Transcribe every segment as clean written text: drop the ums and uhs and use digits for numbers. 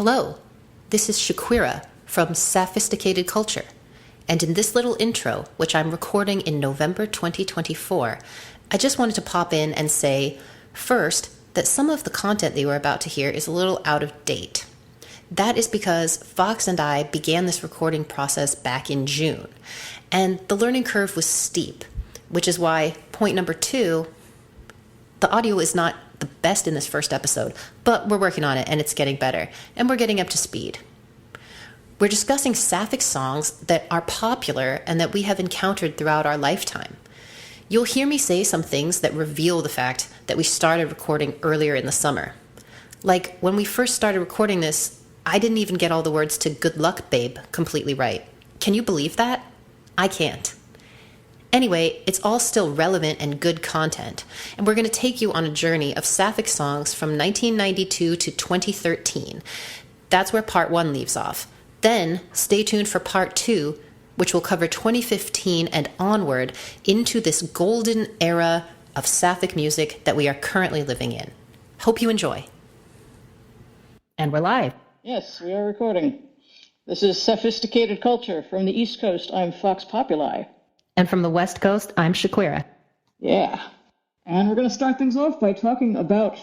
Hello, this is Shaqueera from Sophisticated Culture, and in this little intro, which I'm recording in November 2024, I just wanted to pop in and say, first, that some of the content that you are about to hear is a little out of date. That is because Fox and I began this recording process back in June, and the learning curve was steep, which is why point number 2, the audio is not the best in this first episode, but we're working on it and it's getting better, and we're getting up to speed. We're discussing Sapphic songs that are popular and that we have encountered throughout our lifetime. You'll hear me say some things that reveal the fact that we started recording earlier in the summer. Like when we first started recording this, I didn't even get all the words to "Good Luck, Babe" completely right. Can you believe that? I can't. Anyway, it's all still relevant and good content, and we're going to take you on a journey of Sapphic songs from 1992 to 2013. That's where part 1 leaves off. Then, stay tuned for part 2, which will cover 2015 and onward into this golden era of Sapphic music that we are currently living in. Hope you enjoy. And we're live. Yes, we are recording. This is Sophisticated Culture. From the East Coast, I'm Fox Populi. And from the West Coast, I'm Shaqueera. Yeah. And we're going to start things off by talking about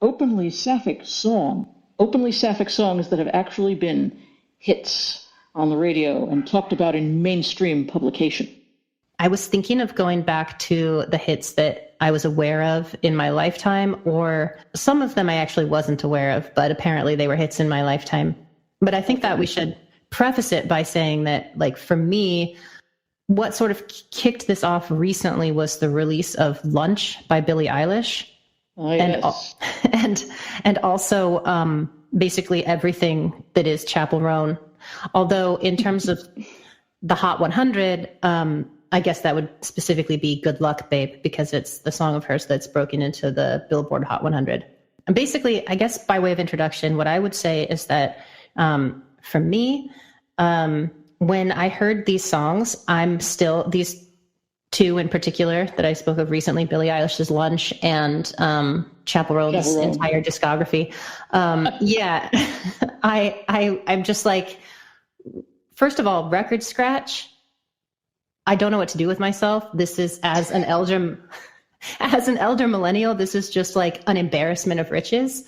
openly Sapphic songs that have actually been hits on the radio and talked about in mainstream publication. I was thinking of going back to the hits that I was aware of in my lifetime, or some of them I actually wasn't aware of, but apparently they were hits in my lifetime. But I think that we should preface it by saying that, like, for me, what sort of kicked this off recently was the release of Lunch by Billie Eilish. Oh, yes. and also basically everything that is Chappell Roan. Although in terms of the Hot 100, I guess that would specifically be Good Luck, Babe, because it's the song of hers that's broken into the Billboard Hot 100. And basically, I guess by way of introduction, what I would say is that for me, when I heard these songs, these two in particular that I spoke of recently, Billie Eilish's Lunch and Chappell Roan's entire discography. I'm just like, first of all, record scratch. I don't know what to do with myself. This is, as an elder millennial, this is just like an embarrassment of riches.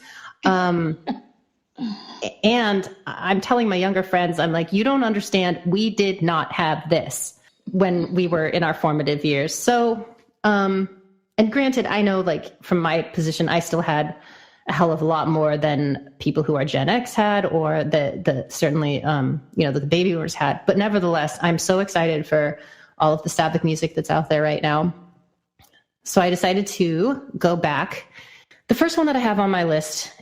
And I'm telling my younger friends, I'm like, you don't understand. We did not have this when we were in our formative years. So, and granted, I know, like, from my position, I still had a hell of a lot more than people who are Gen X had, or certainly, the baby boomers had. But nevertheless, I'm so excited for all of the Sapphic music that's out there right now. So I decided to go back. The first one that I have on my list,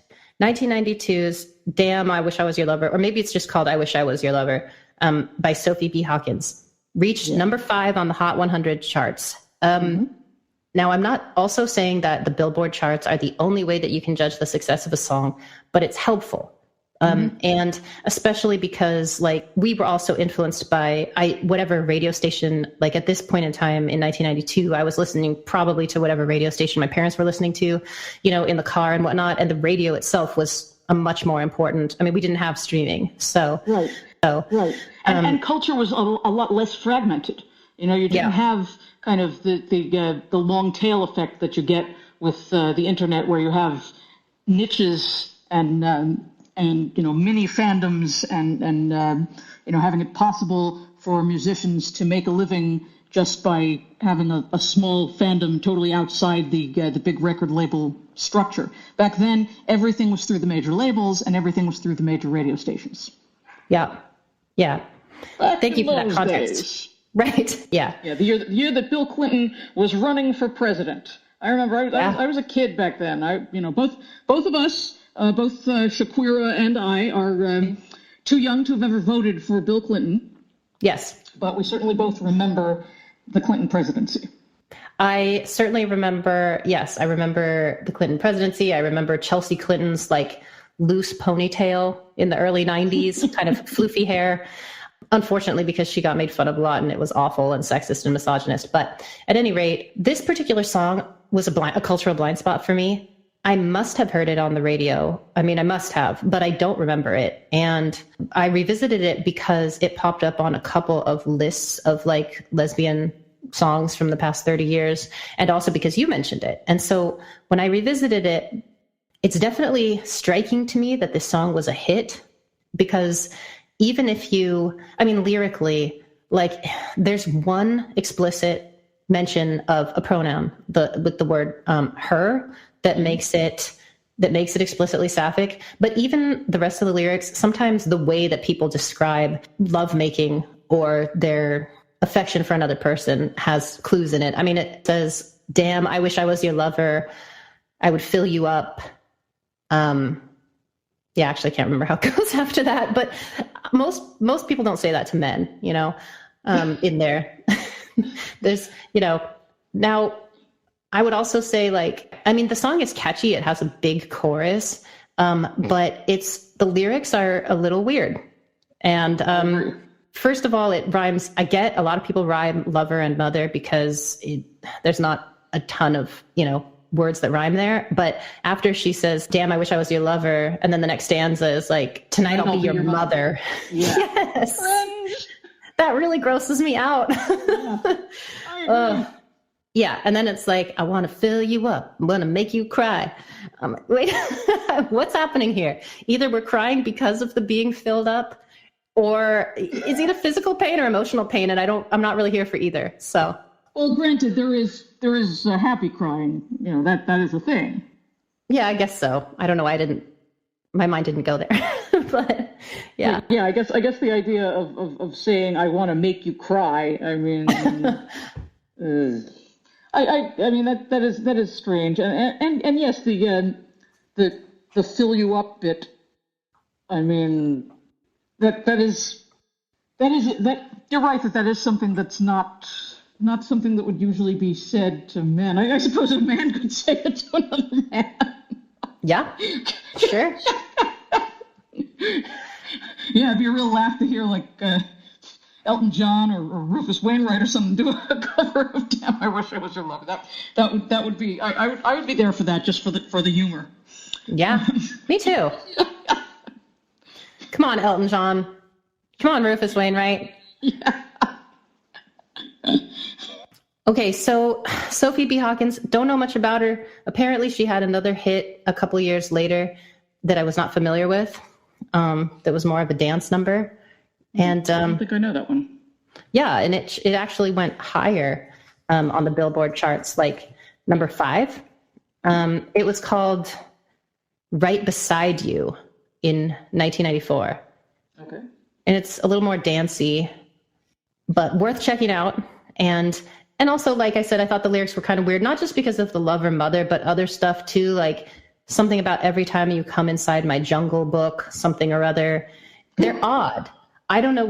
1992's Damn, I Wish I Was Your Lover, or maybe it's just called I Wish I Was Your Lover, by Sophie B. Hawkins, reached number 5 on the Hot 100 charts. Now, I'm not also saying that the Billboard charts are the only way that you can judge the success of a song, but it's helpful. And especially because, like, we were also influenced by whatever radio station, like at this point in time in 1992, I was listening probably to whatever radio station my parents were listening to, in the car and whatnot. And the radio itself was a much more important, we didn't have streaming. So, right. And culture was a lot less fragmented. You didn't have kind of the long tail effect that you get with the internet, where you have niches and mini fandoms and having it possible for musicians to make a living just by having a small fandom totally outside the big record label structure. Back then, everything was through the major labels and everything was through the major radio stations. Yeah. Thank you for that context. Days. Right. Yeah. Yeah. The year that Bill Clinton was running for president. I remember I was a kid back then. Both of us. Both Shaqueera and I are too young to have ever voted for Bill Clinton. Yes. But we certainly both remember the Clinton presidency. I certainly remember, I remember the Clinton presidency. I remember Chelsea Clinton's, like, loose ponytail in the early 90s, kind of floofy hair. Unfortunately, because she got made fun of a lot and it was awful and sexist and misogynist. But at any rate, this particular song was a cultural blind spot for me. I must have heard it on the radio. I mean, I must have, but I don't remember it. And I revisited it because it popped up on a couple of lists of like lesbian songs from the past 30 years. And also because you mentioned it. And so when I revisited it, it's definitely striking to me that this song was a hit, because even if lyrically, like there's one explicit mention of a pronoun with the word her that makes it explicitly sapphic. But even the rest of the lyrics, sometimes the way that people describe lovemaking or their affection for another person has clues in it. I mean, it says, damn, I wish I was your lover. I would fill you up. Yeah, actually I can't remember how it goes after that, but most people don't say that to men, in there. There's, now I would also say the song is catchy. It has a big chorus. But the lyrics are a little weird. And, first of all, it rhymes. I get a lot of people rhyme lover and mother because there's not a ton of, words that rhyme there. But after she says, damn, I wish I was your lover. And then the next stanza is like, tonight I'll be your mother. Yeah. Yes. Friends. That really grosses me out. Yeah. Yeah. And then it's like, I want to fill you up. I'm going to make you cry. I'm like, wait, what's happening here? Either we're crying because of the being filled up, or is it a physical pain or emotional pain? And I'm not really here for either. So. Well, granted, there is happy crying. That is a thing. Yeah, I guess so. I don't know. My mind didn't go there, but yeah. Yeah, I guess the idea of saying I want to make you cry. I mean, I mean that is strange. And yes, the fill you up bit. I mean, that you're right that is something that's not something that would usually be said to men. I suppose a man could say it to another man. Yeah, sure. Yeah, it'd be a real laugh to hear Elton John or Rufus Wainwright or something do a cover of "Damn, I Wish I Was Your Lover." That would be. I would be there for that, just for the humor. Yeah, me too. Come on, Elton John. Come on, Rufus Wainwright. Yeah. Okay, so Sophie B. Hawkins, don't know much about her. Apparently she had another hit a couple years later that I was not familiar with, that was more of a dance number. And I don't think I know that one. Yeah, and it actually went higher on the Billboard charts, like number 5. It was called Right Beside You in 1994. Okay. And it's a little more dancey, but worth checking out. And also, like I said, I thought the lyrics were kind of weird, not just because of the lover mother, but other stuff too, like something about every time you come inside my jungle book, something or other. They're odd. I don't know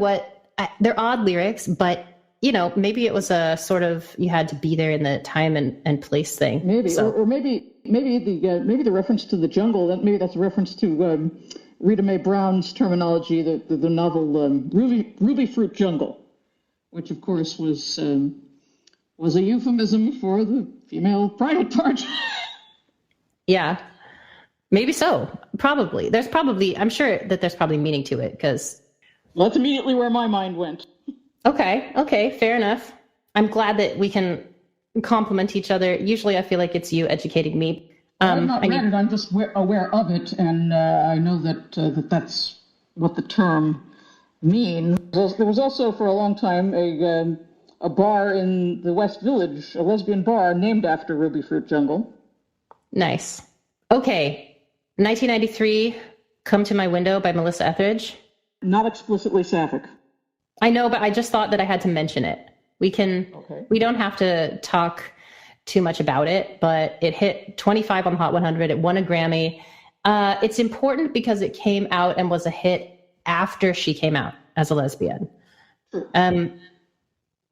they're odd lyrics, but maybe it was a sort of, you had to be there in the time and place thing. Maybe, so. or maybe the reference to the jungle, maybe that's a reference to Rita Mae Brown's terminology, the novel Ruby Fruit Jungle, which of course was a euphemism for the female private part. Yeah, maybe so. Probably. I'm sure that there's probably meaning to it, because. Well, that's immediately where my mind went. Okay, fair enough. I'm glad that we can compliment each other. Usually I feel like it's you educating me. I'm not read it, I'm just aware of it, and I know that that's what the term means. There was also for a long time a bar in the West Village, a lesbian bar named after Ruby Fruit Jungle. Nice. Okay, 1993, Come to My Window by Melissa Etheridge. Not explicitly sapphic. I know, but I just thought that I had to mention it. We don't have to talk too much about it, but it hit 25 on the Hot 100. It won a Grammy. It's important because it came out and was a hit after she came out as a lesbian.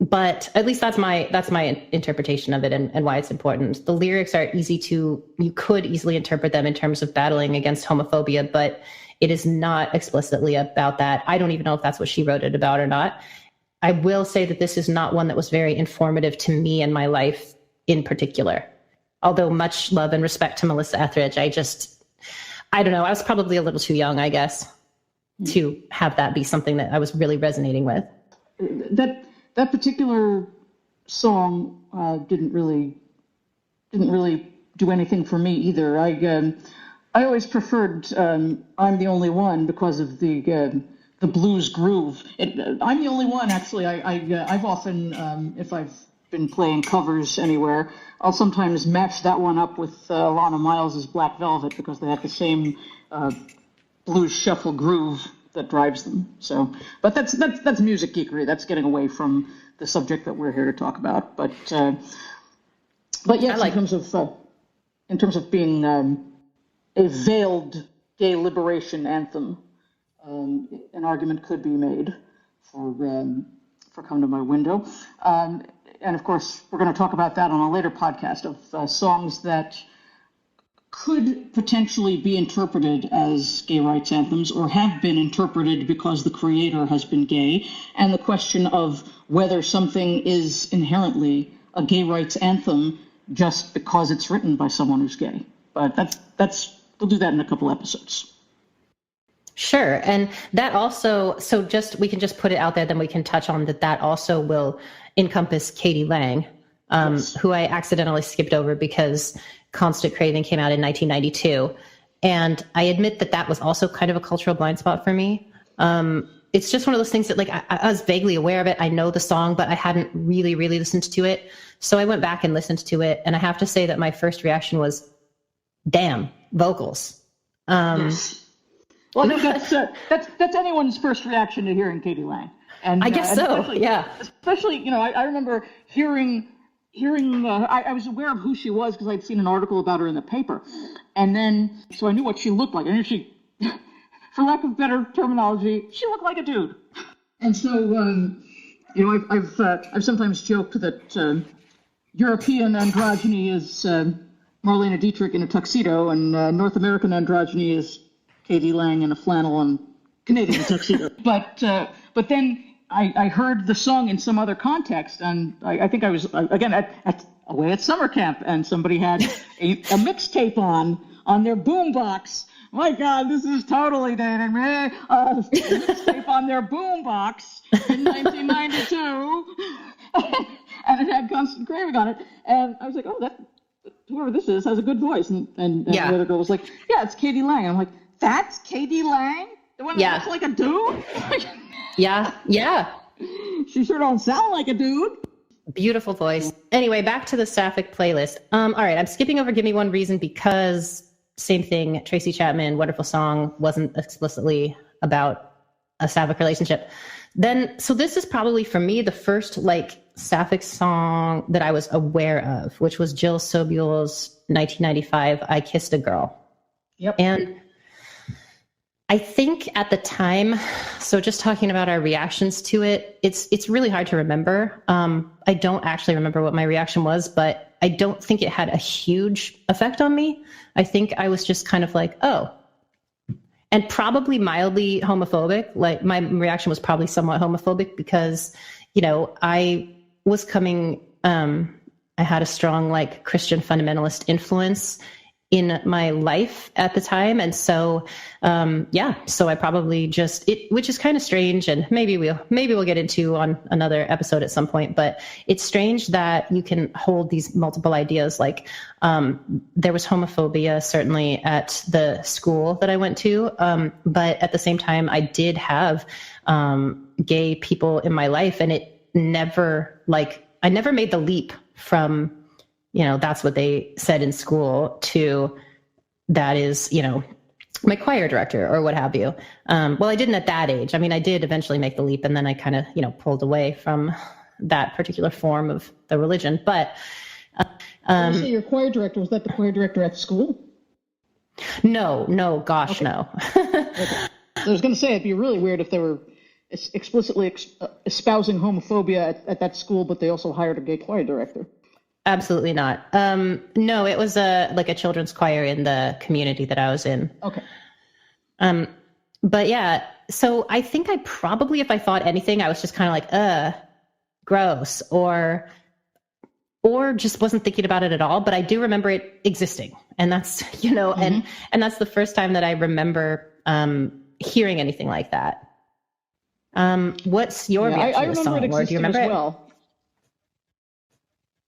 But at least that's my interpretation of it and why it's important. The lyrics are you could easily interpret them in terms of battling against homophobia, but it is not explicitly about that. I don't even know if that's what she wrote it about or not. I will say that this is not one that was very informative to me in my life in particular. although much love and respect to Melissa Etheridge, I don't know. I was probably a little too young, I guess, to have that be something that I was really resonating with. That particular song didn't really do anything for me either. I always preferred "I'm the Only One" because of the blues groove. I'm the only one, actually. I've often, if I've been playing covers anywhere, I'll sometimes match that one up with Alana Miles's Black Velvet because they have the same blues shuffle groove that drives them. So, but that's music geekery. That's getting away from the subject that we're here to talk about. But yes, in terms of being a veiled gay liberation anthem, an argument could be made for "Come to My Window," and of course we're going to talk about that on a later podcast of songs that could potentially be interpreted as gay rights anthems or have been interpreted because the creator has been gay, and the question of whether something is inherently a gay rights anthem just because it's written by someone who's gay. But we'll do that in a couple episodes. Sure. And that also, we can just put it out there, then we can touch on that also will encompass Katie Lang, yes, who I accidentally skipped over because Constant Craving came out in 1992. And I admit that was also kind of a cultural blind spot for me. It's just one of those things that I was vaguely aware of it. I know the song, but I hadn't really, really listened to it. So I went back and listened to it. And I have to say that my first reaction was, damn, vocals. Yes. Well, that's anyone's first reaction to hearing Katie Lang. And I guess so. Yeah. Especially, I remember hearing. I was aware of who she was because I'd seen an article about her in the paper, and then so I knew what she looked like. I knew she, for lack of better terminology, she looked like a dude. And so, I've sometimes joked that European androgyny is Marlene Dietrich in a tuxedo, and North American androgyny is Katie Lang in a flannel and Canadian tuxedo. But then I heard the song in some other context, and I think I was, again, away at summer camp, and somebody had a mixtape on their boombox. My God, this is totally dating me. A mixtape on their boombox in 1992, and it had Constant Craving on it. And I was like, oh, whoever this is has a good voice. And the other girl was like, yeah, it's Katie Lang. And I'm like, that's Katie Lang? The one that looks like a dude? Yeah. She sure don't sound like a dude. Beautiful voice. Anyway, back to the Sapphic playlist. All right, I'm skipping over Give Me One Reason because same thing, Tracy Chapman, wonderful song, wasn't explicitly about a Sapphic relationship. So this is probably for me the first Sapphic song that I was aware of, which was Jill Sobule's 1995 I Kissed a Girl. Yep. And I think at the time, so just talking about our reactions to it, it's really hard to remember. I don't actually remember what my reaction was, but I don't think it had a huge effect on me. I think I was just kind of like, oh, and probably mildly homophobic. Like my reaction was probably somewhat homophobic because, I was coming, I had a strong Christian fundamentalist influence in my life at the time. And so, so I probably which is kind of strange. And maybe we'll get into on another episode at some point, but it's strange that you can hold these multiple ideas. There was homophobia certainly at the school that I went to. But at the same time, I did have, gay people in my life, and it never I never made the leap from, that's what they said in school to that is, my choir director or what have you. Well, I didn't at that age. I mean, I did eventually make the leap, and then I kind of, pulled away from that particular form of the religion. But you say your choir director, was that the choir director at school? No, gosh, okay. No. Okay. I was going to say, it'd be really weird if they were explicitly espousing homophobia at that school, but they also hired a gay choir director. Absolutely not. No, it was a children's choir in the community that I was in. Okay. But yeah, so I think I probably, if I thought anything, I was just kind of gross, or or just wasn't thinking about it at all. But I do remember it existing. And that's, and that's the first time that I remember hearing anything like that. What's your reaction to the song, or do you remember it? Well.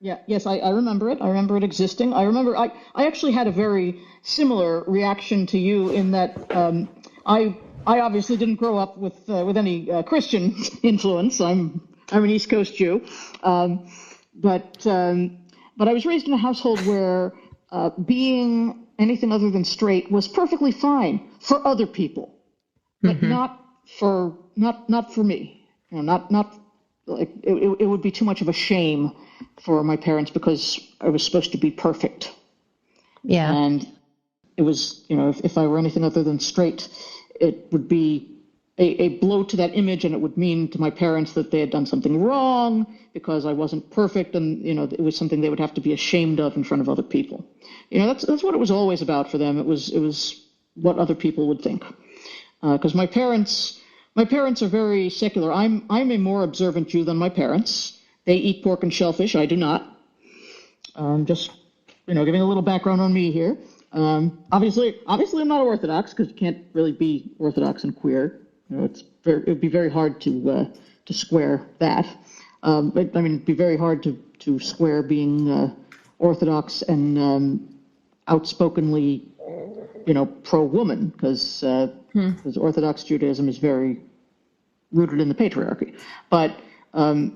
Yeah, yes, I remember it. I remember it existing. I remember I actually had a very similar reaction to you in that I obviously didn't grow up with any Christian influence. I'm an East Coast Jew, but I was raised in a household where being anything other than straight was perfectly fine for other people, but not for me. Not like it would be too much of a shame for my parents because I was supposed to be perfect. Yeah. And it was, if I were anything other than straight, it would be a blow to that image, and it would mean to my parents that they had done something wrong because I wasn't perfect, and it was something they would have to be ashamed of in front of other people. That's what it was always about for them. It was what other people would think. Because my parents are very secular. I'm a more observant Jew than my parents. They eat pork and shellfish. I do not. Just giving a little background on me here. Obviously, I'm not Orthodox because you can't really be Orthodox and queer. It would be very hard to square that. It'd be very hard to square being Orthodox and outspokenly, pro-woman, because Orthodox Judaism is very rooted in the patriarchy. But the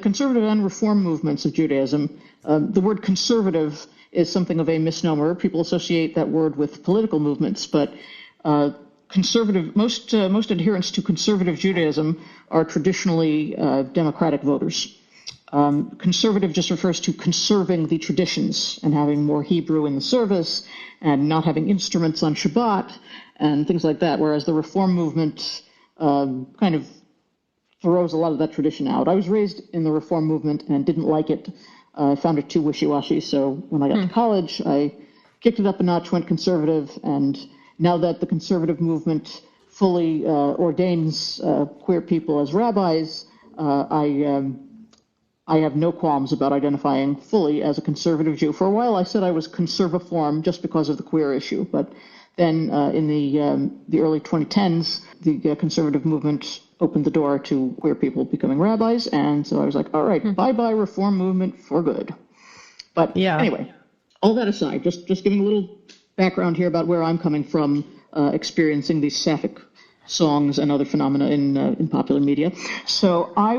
conservative and reform movements of Judaism, the word conservative is something of a misnomer. People associate that word with political movements, but most adherents to conservative Judaism are traditionally Democratic voters. Conservative just refers to conserving the traditions and having more Hebrew in the service and not having instruments on Shabbat and things like that, whereas the reform movement kind of throws a lot of that tradition out. I was raised in the reform movement and didn't like it. I found it too wishy-washy, so when I got to college, I kicked it up a notch, went conservative, and now that the conservative movement fully ordains queer people as rabbis, I have no qualms about identifying fully as a conservative Jew. For a while, I said I was conservaform just because of the queer issue, but then in the early 2010s, the conservative movement opened the door to queer people becoming rabbis, and so I was like, all right, bye-bye reform movement for good. But anyway, all that aside, just giving a little background here about where I'm coming from, experiencing these Sapphic songs and other phenomena in popular media. So I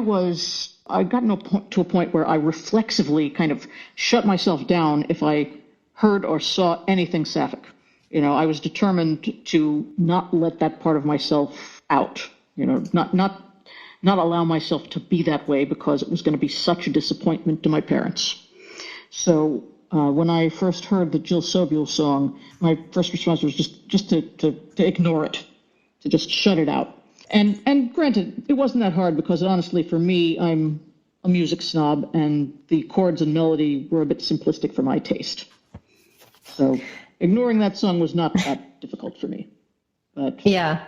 got to a point where I reflexively kind of shut myself down if I heard or saw anything Sapphic. I was determined to not let that part of myself out. Not allow myself to be that way because it was going to be such a disappointment to my parents. So when I first heard the Jill Sobule song, my first response was just to ignore it, to just shut it out. And granted, it wasn't that hard because honestly, for me, I'm a music snob, and the chords and melody were a bit simplistic for my taste. So ignoring that song was not that difficult for me. But yeah.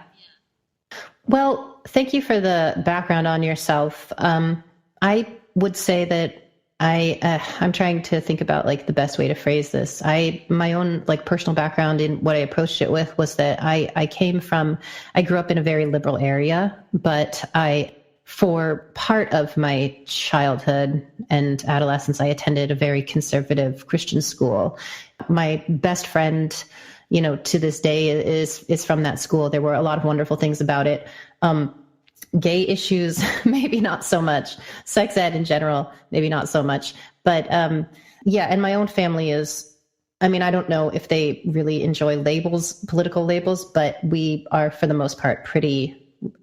Well, thank you for the background on yourself. I would say that I'm trying to think about like the best way to phrase this. My own like personal background in what I approached it with was that I grew up in a very liberal area, but for part of my childhood and adolescence, I attended a very conservative Christian school. My best friend, to this day is from that school. There were a lot of wonderful things about it. Gay issues, maybe not so much. Sex ed in general, maybe not so much. But and my own family is, I don't know if they really enjoy labels, political labels, but we are for the most part pretty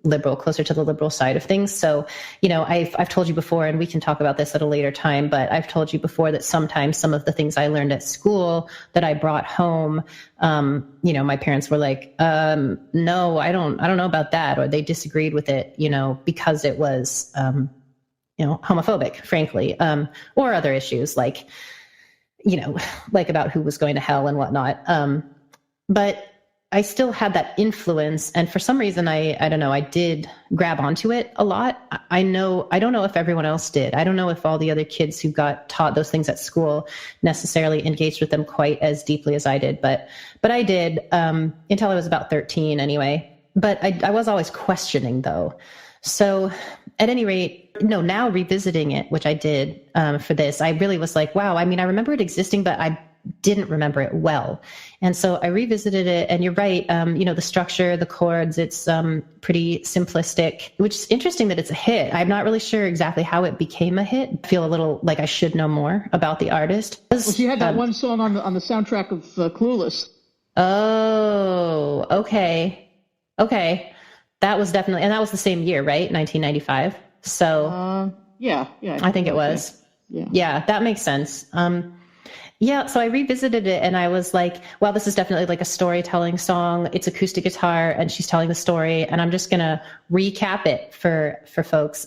liberal, closer to the liberal side of things. So, I've told you before, and we can talk about this at a later time, but I've told you before that sometimes some of the things I learned at school that I brought home, my parents were like, no, I don't know about that. Or they disagreed with it, because it was, homophobic, frankly, or other issues like about who was going to hell and whatnot. But I still had that influence. And for some reason, I don't know, I did grab onto it a lot. I don't know if everyone else did. I don't know if all the other kids who got taught those things at school necessarily engaged with them quite as deeply as I did. But I did, until I was about 13 anyway. But I was always questioning though. So at any rate, no, now revisiting it, which I did, for this, I really was like, wow, I mean, I remember it existing, but I didn't remember it well. And so I revisited it, and you're right. The structure, the chords, it's pretty simplistic, which is interesting that it's a hit. I'm not really sure exactly how it became a hit. I feel a little like I should know more about the artist. Well, she had that one song on the soundtrack of Clueless. Oh, okay. That was definitely, and that was the same year, right? 1995. So yeah. I think it was. Yeah, that makes sense. Yeah, so I revisited it and I was like, well, this is definitely like a storytelling song. It's acoustic guitar and she's telling the story, and I'm just going to recap it for folks.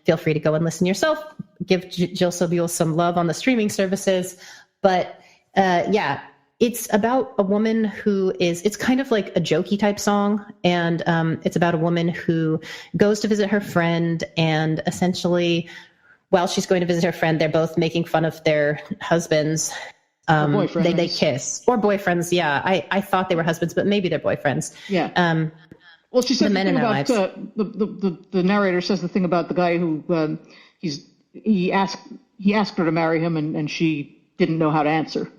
Feel free to go and listen yourself. Give Jill Sobule some love on the streaming services. But yeah, it's about a woman it's kind of like a jokey type song. And it's about a woman who goes to visit her friend, and essentially, while she's going to visit her friend, they're both making fun of their husbands. They kiss, or boyfriends. Yeah, I thought they were husbands, but maybe they're boyfriends. Yeah. Well, she said the thing about the narrator says the thing about the guy who he asked her to marry him, and she didn't know how to answer.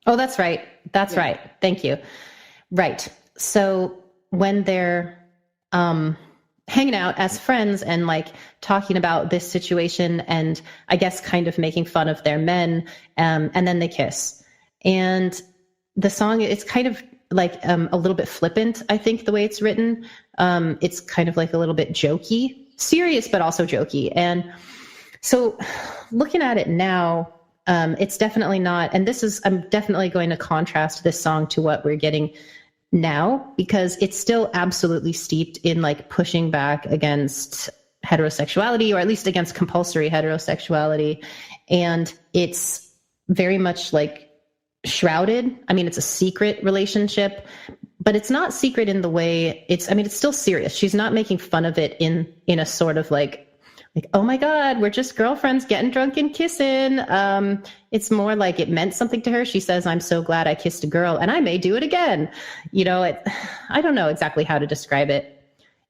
Oh, that's right. That's right. Thank you. Right. So when they're hanging out as friends and like talking about this situation, and I guess kind of making fun of their men, and then they kiss. And the song, it's kind of like a little bit flippant, I think, the way it's written. It's kind of like a little bit jokey, serious, but also jokey. And so looking at it now, it's definitely not, and I'm definitely going to contrast this song to what we're getting now, because it's still absolutely steeped in like pushing back against heterosexuality, or at least against compulsory heterosexuality. And it's very much like shrouded. I mean, it's a secret relationship, but it's not secret in the way it's still serious. She's not making fun of it in a sort of like, oh my God, we're just girlfriends getting drunk and kissing. It's more like it meant something to her. She says, I'm so glad I kissed a girl and I may do it again. I don't know exactly how to describe it.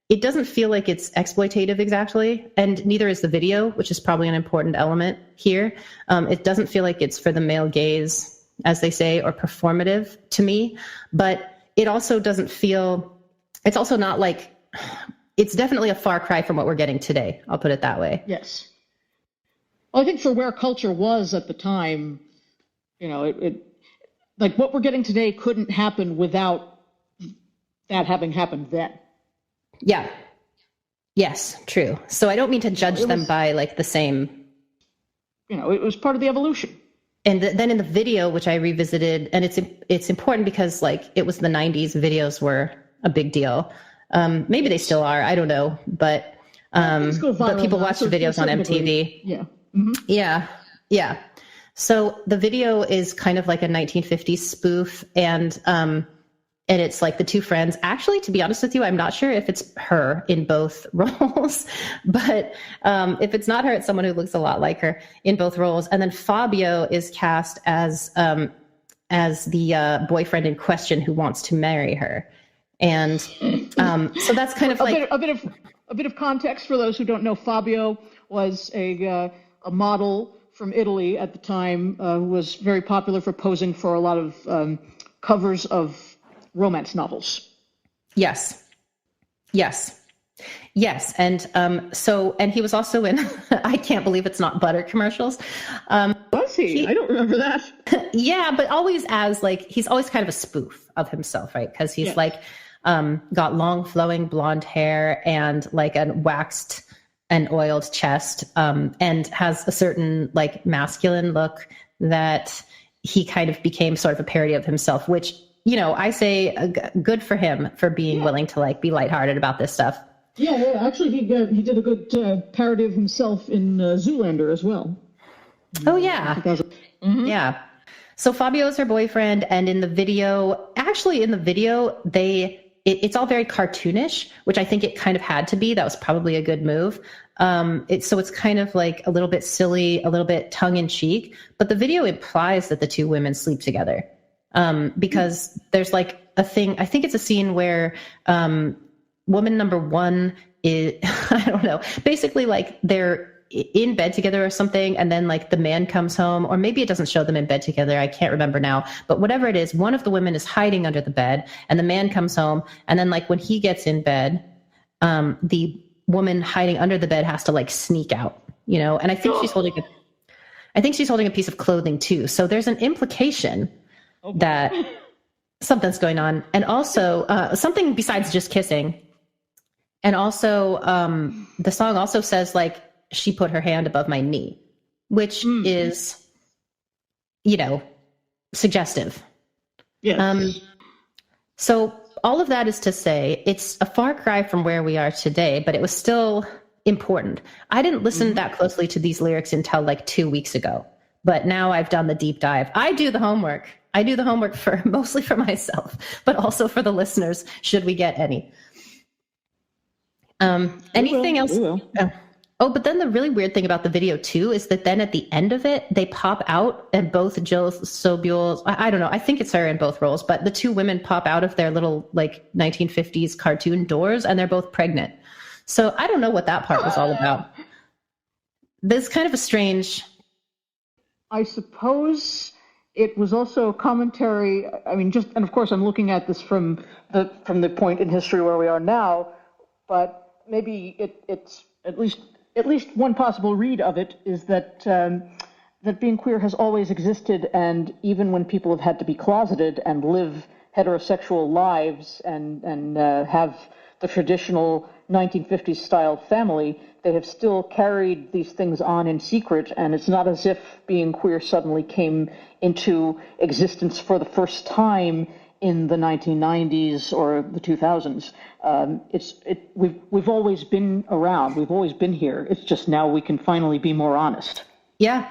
It doesn't feel like it's exploitative exactly. And neither is the video, which is probably an important element here. It doesn't feel like it's for the male gaze, as they say, or performative to me, but it also doesn't feel, it's also not like, it's definitely a far cry from what we're getting today. I'll put it that way. Yes. Well, I think for where culture was at the time, it like what we're getting today couldn't happen without that having happened then. Yeah. Yes, true. So I don't mean to judge them by like the same. It was part of the evolution. And then in the video, which I revisited, and it's important because like it was the 90s, videos were a big deal. Maybe they still are. I don't know, but people watch the videos on MTV. Yeah. Mm-hmm. Yeah. So the video is kind of like a 1950s spoof, and it's like the two friends. Actually, to be honest with you, I'm not sure if it's her in both roles, but if it's not her, it's someone who looks a lot like her in both roles. And then Fabio is cast as the boyfriend in question who wants to marry her. And so that's kind of like a bit of context for those who don't know. Fabio was a model from Italy at the time, who was very popular for posing for a lot of covers of romance novels. Yes. And and he was also in I can't believe it's not butter commercials. Was he? I don't remember that. Yeah, but always as like, he's always kind of a spoof of himself, right? Because he's like got long flowing blonde hair and like a waxed and oiled chest, and has a certain like masculine look that he kind of became sort of a parody of himself, which, I say good for him for being willing to like be lighthearted about this stuff. Yeah. Actually, he did a good parody of himself in Zoolander as well. Oh yeah. Mm-hmm. Yeah. So Fabio is her boyfriend, and in the video, it's all very cartoonish, which I think it kind of had to be. That was probably a good move. So it's kind of like a little bit silly, a little bit tongue in cheek, but the video implies that the two women sleep together. Because there's like a thing, I think it's a scene where, woman number one is, I don't know, basically like they're in bed together or something, and then like the man comes home, or maybe it doesn't show them in bed together, I can't remember now, but whatever it is, one of the women is hiding under the bed, and the man comes home, and then like when he gets in bed, the woman hiding under the bed has to like sneak out, and I think she's holding a piece of clothing too, so there's an implication that something's going on, and also something besides just kissing, and also the song also says like, she put her hand above my knee, which is, suggestive. Yes. So all of that is to say, it's a far cry from where we are today, but it was still important. I didn't listen that closely to these lyrics until like 2 weeks ago, but now I've done the deep dive. I do the homework for mostly for myself, but also for the listeners, should we get any. Anything else? Oh, but then the really weird thing about the video too is that then at the end of it, they pop out, and both Jill Sobule, I don't know, I think it's her in both roles, but the two women pop out of their little like 1950s cartoon doors, and they're both pregnant. So I don't know what that part was all about. There's kind of a strange. I suppose it was also a commentary. I mean, and of course I'm looking at this from the point in history where we are now, but maybe it's at least one possible read of it is that that being queer has always existed, and even when people have had to be closeted and live heterosexual lives and have the traditional 1950s style family, they have still carried these things on in secret, and it's not as if being queer suddenly came into existence for the first time in the 1990s or the 2000s. We've always been around. We've always been here. It's just now we can finally be more honest. Yeah,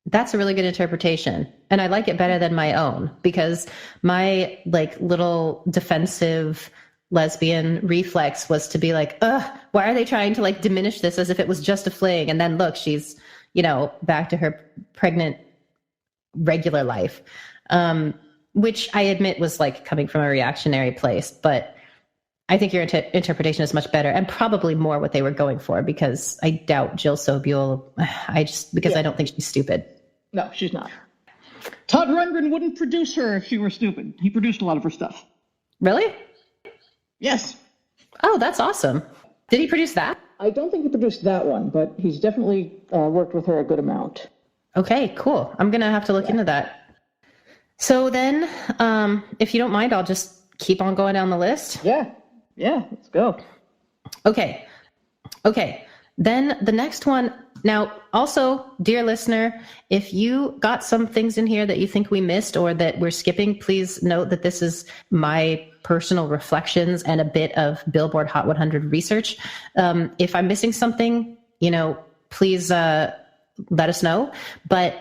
that's a really good interpretation. And I like it better than my own, because my like little defensive lesbian reflex was to be like, why are they trying to like diminish this as if it was just a fling? And then look, she's, back to her pregnant regular life. Which I admit was like coming from a reactionary place, but I think your interpretation is much better, and probably more what they were going for, because I doubt Jill Sobule. I don't think she's stupid. No, she's not. Todd Rundgren wouldn't produce her if she were stupid. He produced a lot of her stuff. Really? Yes. Oh, that's awesome. Did he produce that? I don't think he produced that one, but he's definitely worked with her a good amount. Okay, cool. I'm going to have to look into that. So then, if you don't mind, I'll just keep on going down the list. Yeah, let's go. Okay. Then the next one. Now, also, dear listener, if you got some things in here that you think we missed or that we're skipping, please note that this is my personal reflections and a bit of Billboard Hot 100 research. If I'm missing something, please let us know. But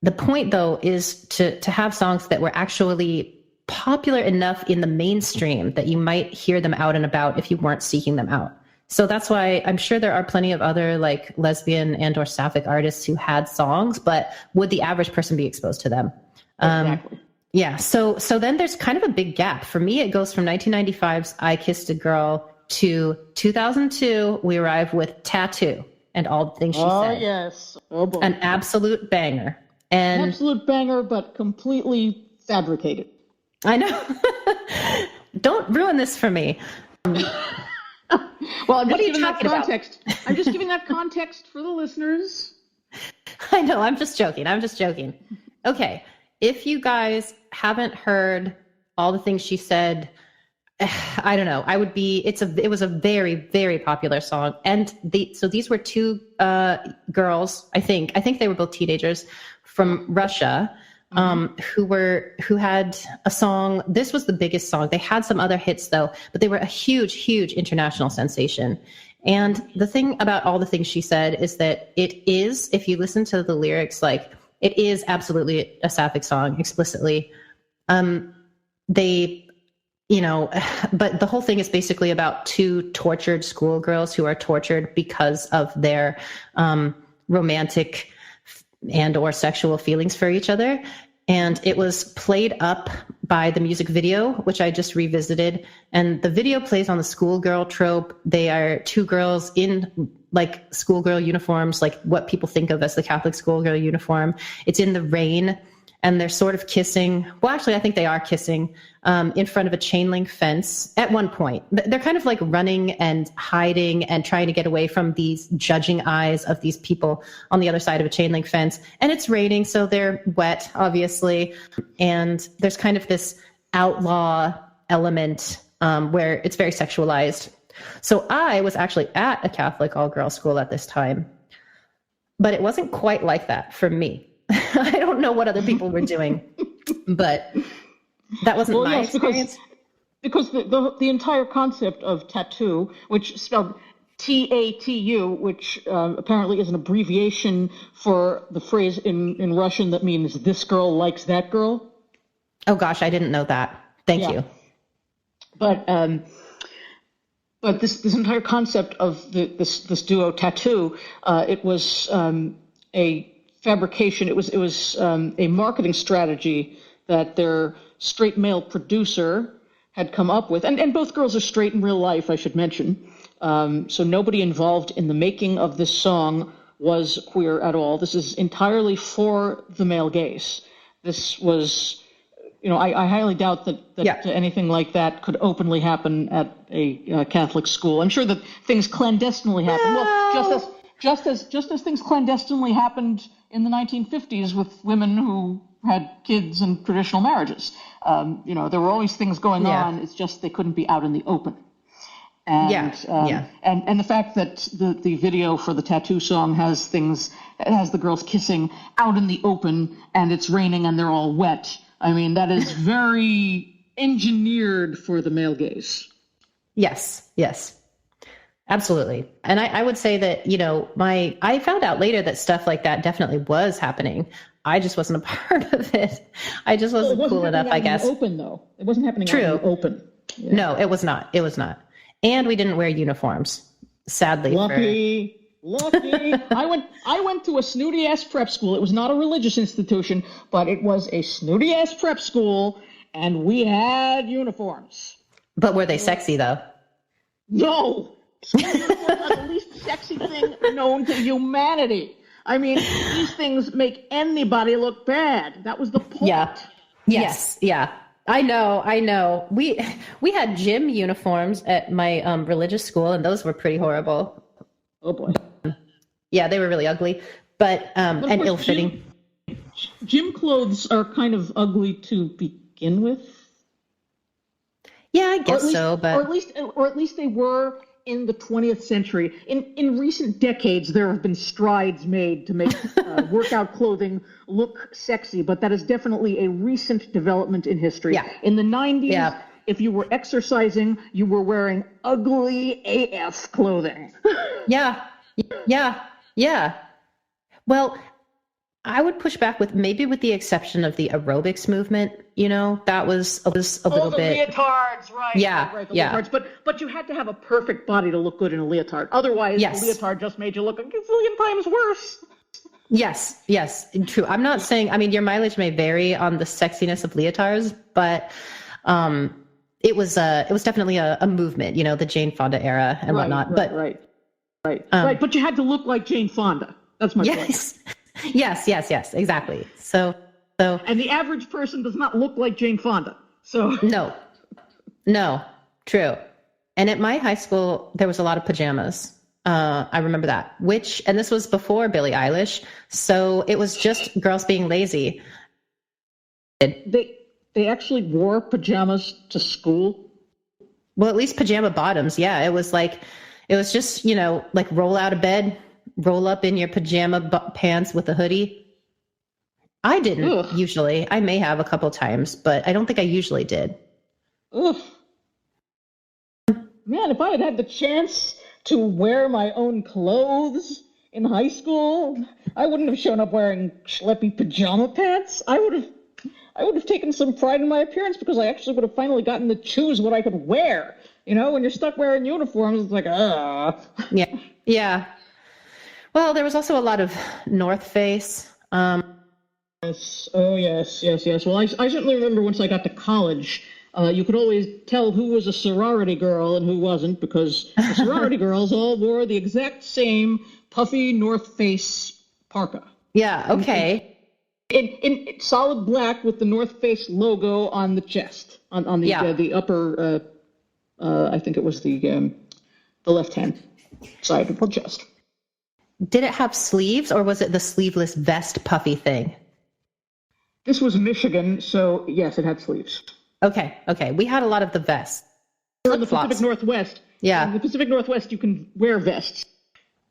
the point, though, is to have songs that were actually popular enough in the mainstream that you might hear them out and about if you weren't seeking them out. So that's why I'm sure there are plenty of other like lesbian and or sapphic artists who had songs, but would the average person be exposed to them? Exactly. Yeah. So then there's kind of a big gap. For me, it goes from 1995's I Kissed a Girl to 2002. We arrive with Tattoo and All the Things She Said. Oh, yes. Oh, boy. An absolute banger. An absolute banger, but completely fabricated. I know. Don't ruin this for me. Well, I'm just giving that context. I'm just giving that context for the listeners. I know. I'm just joking. Okay. If you guys haven't heard All the Things She Said, I don't know. It was a very, very popular song. And so these were two girls, I think they were both teenagers from Russia, who had a song. This was the biggest song. They had some other hits though, but they were a huge, huge international sensation. And the thing about All the Things She Said is that it is, if you listen to the lyrics, like It is absolutely a Sapphic song, explicitly. They, but the whole thing is basically about two tortured schoolgirls who are tortured because of their romantic and or sexual feelings for each other. And it was played up by the music video, which I just revisited. And the video plays on the schoolgirl trope. They are two girls in like schoolgirl uniforms, like what people think of as the Catholic schoolgirl uniform. It's in the rain and they're sort of kissing. Well, actually, I think they are kissing in front of a chain link fence at one point. They're kind of like running and hiding and trying to get away from these judging eyes of these people on the other side of a chain link fence. And it's raining, so they're wet, obviously. And there's kind of this outlaw element where it's very sexualized. So I was actually at a Catholic all-girls school at this time, but it wasn't quite like that for me. I don't know what other people were doing, but that wasn't my experience. Because the entire concept of tattoo, which spelled T-A-T-U, which apparently is an abbreviation for the phrase in Russian that means this girl likes that girl. Oh gosh, I didn't know that. Thank you. But this entire concept of this duo tattoo, it was a fabrication. It was a marketing strategy that their straight male producer had come up with, and both girls are straight in real life, I should mention. So nobody involved in the making of this song was queer at all. This is entirely for the male gaze. This was, I highly doubt that anything like that could openly happen at a Catholic school. I'm sure that things clandestinely happen. Well, just as things clandestinely happened in the 1950s with women who had kids in traditional marriages. There were always things going on. It's just they couldn't be out in the open. And the fact that the video for the tattoo song has the girls kissing out in the open and it's raining and they're all wet. I mean, that is very engineered for the male gaze. Yes. Absolutely. And I would say that, I found out later that stuff like that definitely was happening. I just wasn't a part of it. I just wasn't cool enough, I guess. It wasn't happening out in the open, though. It wasn't happening out in the open. Yeah. No, it was not. It was not. And we didn't wear uniforms, sadly. Lucky. I went to a snooty-ass prep school. It was not a religious institution, but it was a snooty-ass prep school, and we had uniforms. But were they sexy, though? No. Uniforms are the least sexy thing known to humanity. I mean, these things make anybody look bad. That was the point. Yeah. Yes. Yeah. I know. We had gym uniforms at my religious school, and those were pretty horrible. Oh boy. Yeah, they were really ugly, but and ill-fitting. Gym clothes are kind of ugly to begin with. Yeah, I guess so, but or at least they were in the 20th century. In recent decades, there have been strides made to make workout clothing look sexy, but that is definitely a recent development in history. Yeah. In the 90s, if you were exercising, you were wearing ugly AF clothing. Yeah. Well, I would push back with the exception of the aerobics movement. That was a little bit. Leotards, right? Yeah, right, leotards. But you had to have a perfect body to look good in a leotard. Otherwise, the leotard just made you look a gazillion times worse. Yes, true. I'm not saying. I mean, your mileage may vary on the sexiness of leotards, but it was definitely a movement. The Jane Fonda era and whatnot. Right. But you had to look like Jane Fonda. That's my point. Yes, exactly. So, and the average person does not look like Jane Fonda. So no, true. And at my high school, there was a lot of pajamas. I remember that. And this was before Billie Eilish, so it was just girls being lazy. They actually wore pajamas to school. Well, at least pajama bottoms. Yeah, it was just like roll out of bed. Roll up in your pajama pants with a hoodie. I didn't usually. I may have a couple times, but I don't think I usually did. Ugh. Man, if I had the chance to wear my own clothes in high school, I wouldn't have shown up wearing schleppy pajama pants. I would have taken some pride in my appearance because I actually would have finally gotten to choose what I could wear. When you're stuck wearing uniforms, it's like, Yeah. Yeah. Well, there was also a lot of North Face. Yes. Oh, yes. Well, I certainly remember once I got to college, you could always tell who was a sorority girl and who wasn't because the sorority girls all wore the exact same puffy North Face parka. Yeah. Okay. In solid black with the North Face logo on the chest, on the upper, I think it was the left-hand side of the chest. Did it have sleeves, or was it the sleeveless vest puffy thing? This was Michigan, so yes, it had sleeves. Okay. We had a lot of the vests. In the Pacific Northwest. Yeah. In the Pacific Northwest, you can wear vests.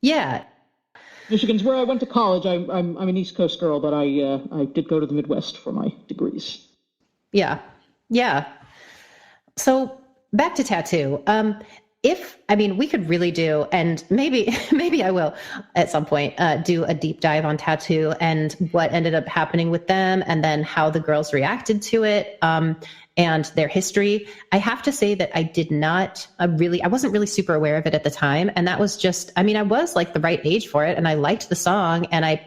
Yeah. Michigan's where I went to college. I'm an East Coast girl, but I did go to the Midwest for my degrees. Yeah. So back to tattoo. We could really do, and maybe I will at some point do a deep dive on tattoo and what ended up happening with them, and then how the girls reacted to it, and their history. I have to say that I did not I wasn't really super aware of it at the time, and that was just, I was like the right age for it, and I liked the song, and I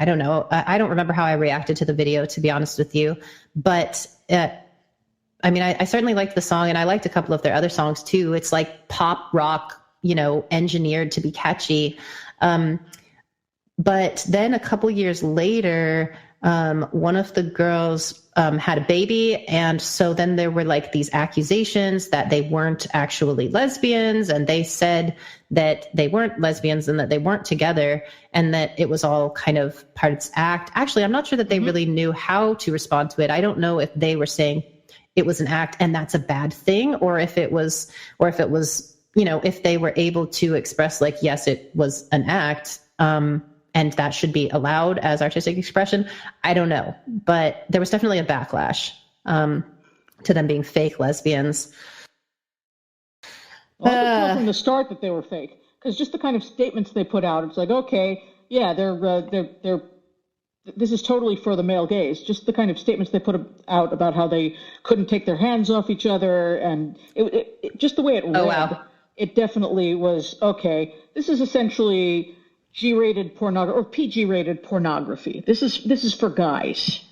don't know, I don't remember how I reacted to the video, to be honest with you, but I certainly liked the song, and I liked a couple of their other songs too. It's like pop rock, engineered to be catchy. But then a couple years later, one of the girls had a baby, and so then there were like these accusations that they weren't actually lesbians, and they said that they weren't lesbians and that they weren't together, and that it was all kind of part of this act. Actually, I'm not sure that they really knew how to respond to it. I don't know if they were saying it was an act and that's a bad thing, or if it was, if they were able to express like, yes, it was an act, and that should be allowed as artistic expression. I don't know, but there was definitely a backlash to them being fake lesbians. Well, I was from the start that they were fake, because just the kind of statements they put out, it's like, okay, yeah, they're this is totally for the male gaze. Just the kind of statements they put out about how they couldn't take their hands off each other, and it just the way it read, wow. It definitely was, okay, this is essentially G-rated pornography or PG-rated pornography. This is for guys.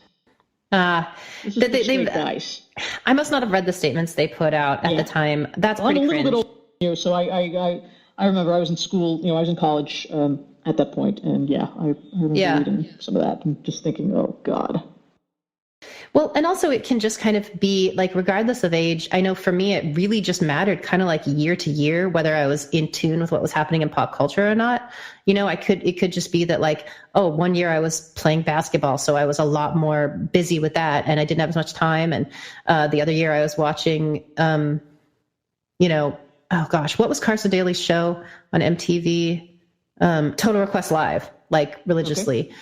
This is for straight guys. I must not have read the statements they put out at the time. That's pretty cringe. I'm a little bit older, so I remember I was in school, I was in college at that point, and I remember reading some of that and just thinking, oh God. Well, and also it can just kind of be like, regardless of age, I know for me, it really just mattered kind of like year to year, whether I was in tune with what was happening in pop culture or not. It could just be that like, oh, one year I was playing basketball, so I was a lot more busy with that and I didn't have as much time. And the other year I was watching, oh gosh, what was Carson Daly's show on MTV? Total Request Live, like religiously. Okay.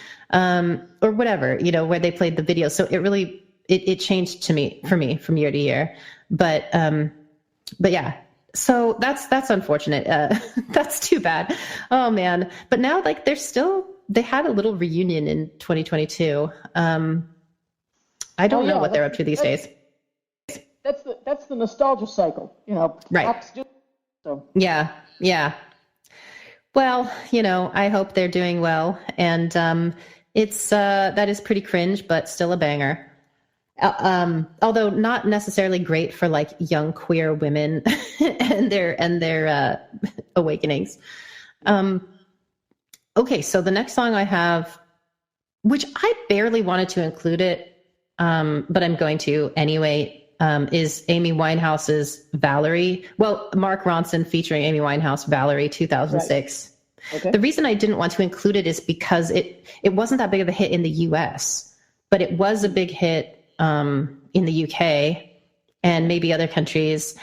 Or whatever, where they played the video. So it really, it changed for me from year to year, but yeah, so that's unfortunate. That's too bad. Oh man. But now like they had a little reunion in 2022. I don't know what they're up to these days. That's the nostalgia cycle, right. So. Yeah. Well, I hope they're doing well, and that is pretty cringe, but still a banger. Although not necessarily great for like young queer women and their awakenings. Okay, so the next song I have, which I barely wanted to include it, but I'm going to anyway. Is Amy Winehouse's Valerie. Well, Mark Ronson featuring Amy Winehouse, Valerie, 2006. Right. Okay. The reason I didn't want to include it is because it wasn't that big of a hit in the US, but it was a big hit in the UK and maybe other countries.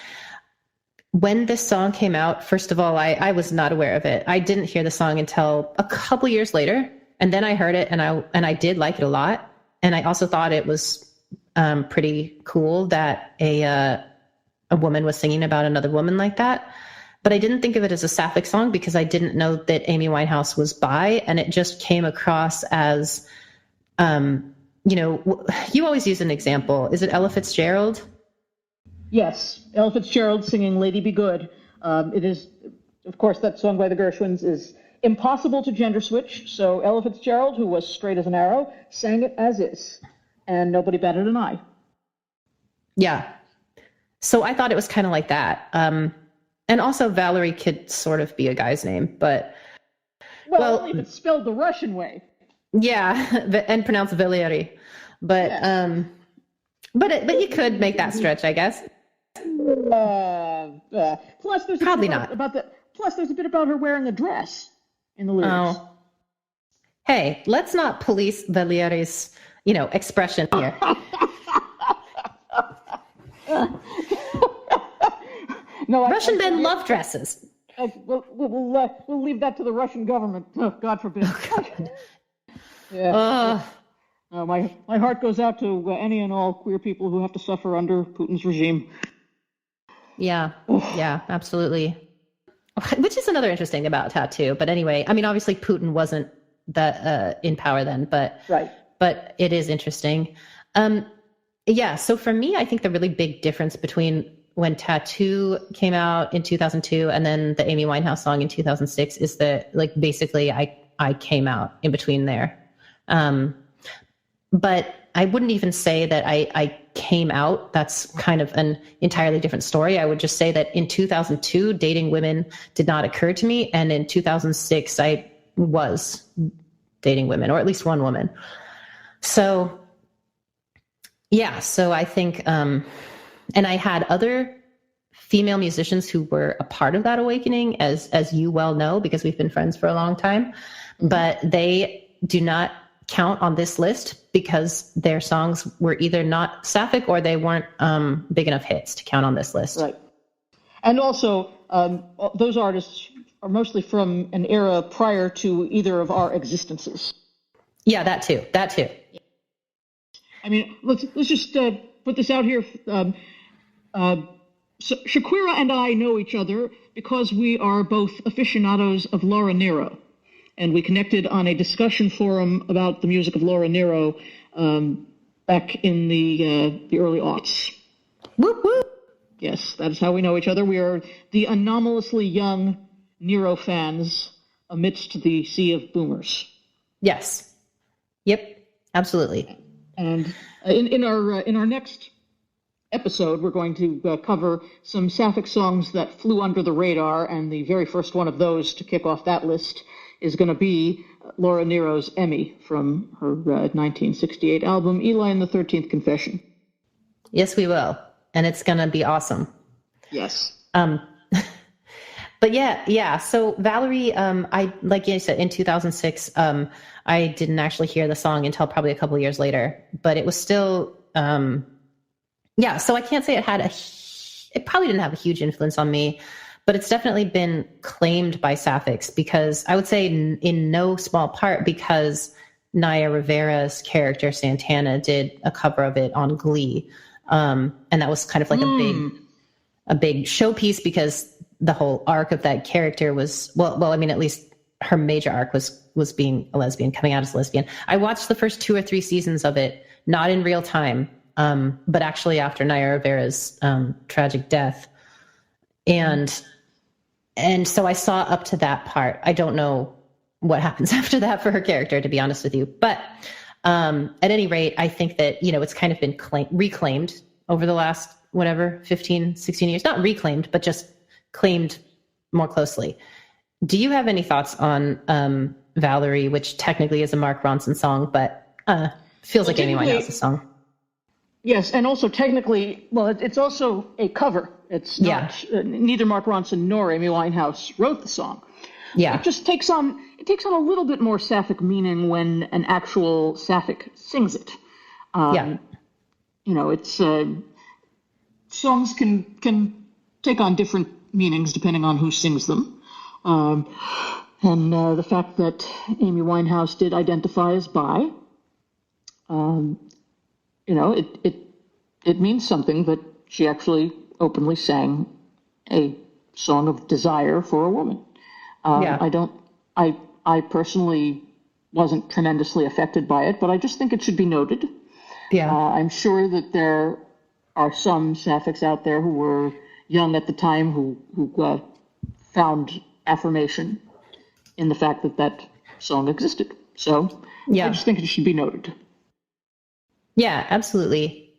When this song came out, first of all, I was not aware of it. I didn't hear the song until a couple years later, and then I heard it and I did like it a lot. And I also thought it was pretty cool that a woman was singing about another woman like that. but I didn't think of it as a Sapphic song because I didn't know that Amy Winehouse was bi, and it just came across as, you always use an example. Is it Ella Fitzgerald? Yes, Ella Fitzgerald singing Lady Be Good. It is, of course, that song by the Gershwins is impossible to gender switch, so Ella Fitzgerald, who was straight as an arrow, sang it as is, and nobody batted an eye. Yeah. So I thought it was kind of like that. And also Valerie could sort of be a guy's name, but... Well, only if it's spelled the Russian way. Yeah, and pronounced Valery. But, yes. But you could make that stretch, I guess. Plus, there's probably not. Plus, there's a bit about her wearing a dress in the lyrics. Oh. Hey, let's not police Valery's, expression here. No, Russian men love dresses. We'll leave that to the Russian government. Oh, God forbid. Oh, God. Yeah. My heart goes out to any and all queer people who have to suffer under Putin's regime. Yeah, yeah, absolutely. Which is another interesting about tattoo. But anyway, I mean, obviously Putin wasn't that in power then, but right. But it is interesting. Yeah. So for me, I think the really big difference between when Tattoo came out in 2002 and then the Amy Winehouse song in 2006 is that, like, basically I came out in between there. But I wouldn't even say that I came out. That's kind of an entirely different story. I would just say that in 2002, dating women did not occur to me. And in 2006, I was dating women, or at least one woman. So, yeah. So I think, and I had other female musicians who were a part of that awakening, as you well know, because we've been friends for a long time, but they do not count on this list because their songs were either not Sapphic or they weren't big enough hits to count on this list. Right. And also, those artists are mostly from an era prior to either of our existences. Yeah, that too. I mean, let's just put this out here. So Shaqueera and I know each other because we are both aficionados of Laura Nyro. And we connected on a discussion forum about the music of Laura Nyro back in the early aughts. Whoop, whoop. Yes, that is how we know each other. We are the anomalously young Nyro fans amidst the sea of boomers. Yes. Yep. Absolutely. And in our next episode, we're going to cover some Sapphic songs that flew under the radar, and the very first one of those to kick off that list is going to be Laura Nyro's Emmy from her 1968 album, Eli and the 13th Confession. Yes, we will. And it's going to be awesome. Yes. But yeah. So Valerie, I, like you said, in 2006, I didn't actually hear the song until probably a couple of years later, but it was still, so I can't say it probably didn't have a huge influence on me. But it's definitely been claimed by Sapphics because I would say in no small part because Naya Rivera's character Santana did a cover of it on Glee. And that was kind of like a big showpiece because the whole arc of that character was, well, I mean, at least her major arc was being a lesbian, coming out as a lesbian. I watched the first 2 or 3 seasons of it, not in real time, but actually after Naya Rivera's tragic death. And so I saw up to that part. I don't know what happens after that for her character, to be honest with you. But at any rate, I think that, it's kind of been reclaimed over the last, 15, 16 years. Not reclaimed, but just claimed more closely. Do you have any thoughts on Valerie, which technically is a Mark Ronson song, but feels like Amy Winehouse's song? Yes, and also technically, it's also a cover. It's not neither Mark Ronson nor Amy Winehouse wrote the song. Yeah, it just takes on a little bit more Sapphic meaning when an actual Sapphic sings it. It's songs can take on different meanings depending on who sings them, and the fact that Amy Winehouse did identify as bi. It means something that she actually openly sang a song of desire for a woman. I personally wasn't tremendously affected by it, but I just think it should be noted. Yeah. I'm sure that there are some Sapphics out there who were young at the time who found affirmation in the fact that that song existed. So I just think it should be noted. Yeah, absolutely.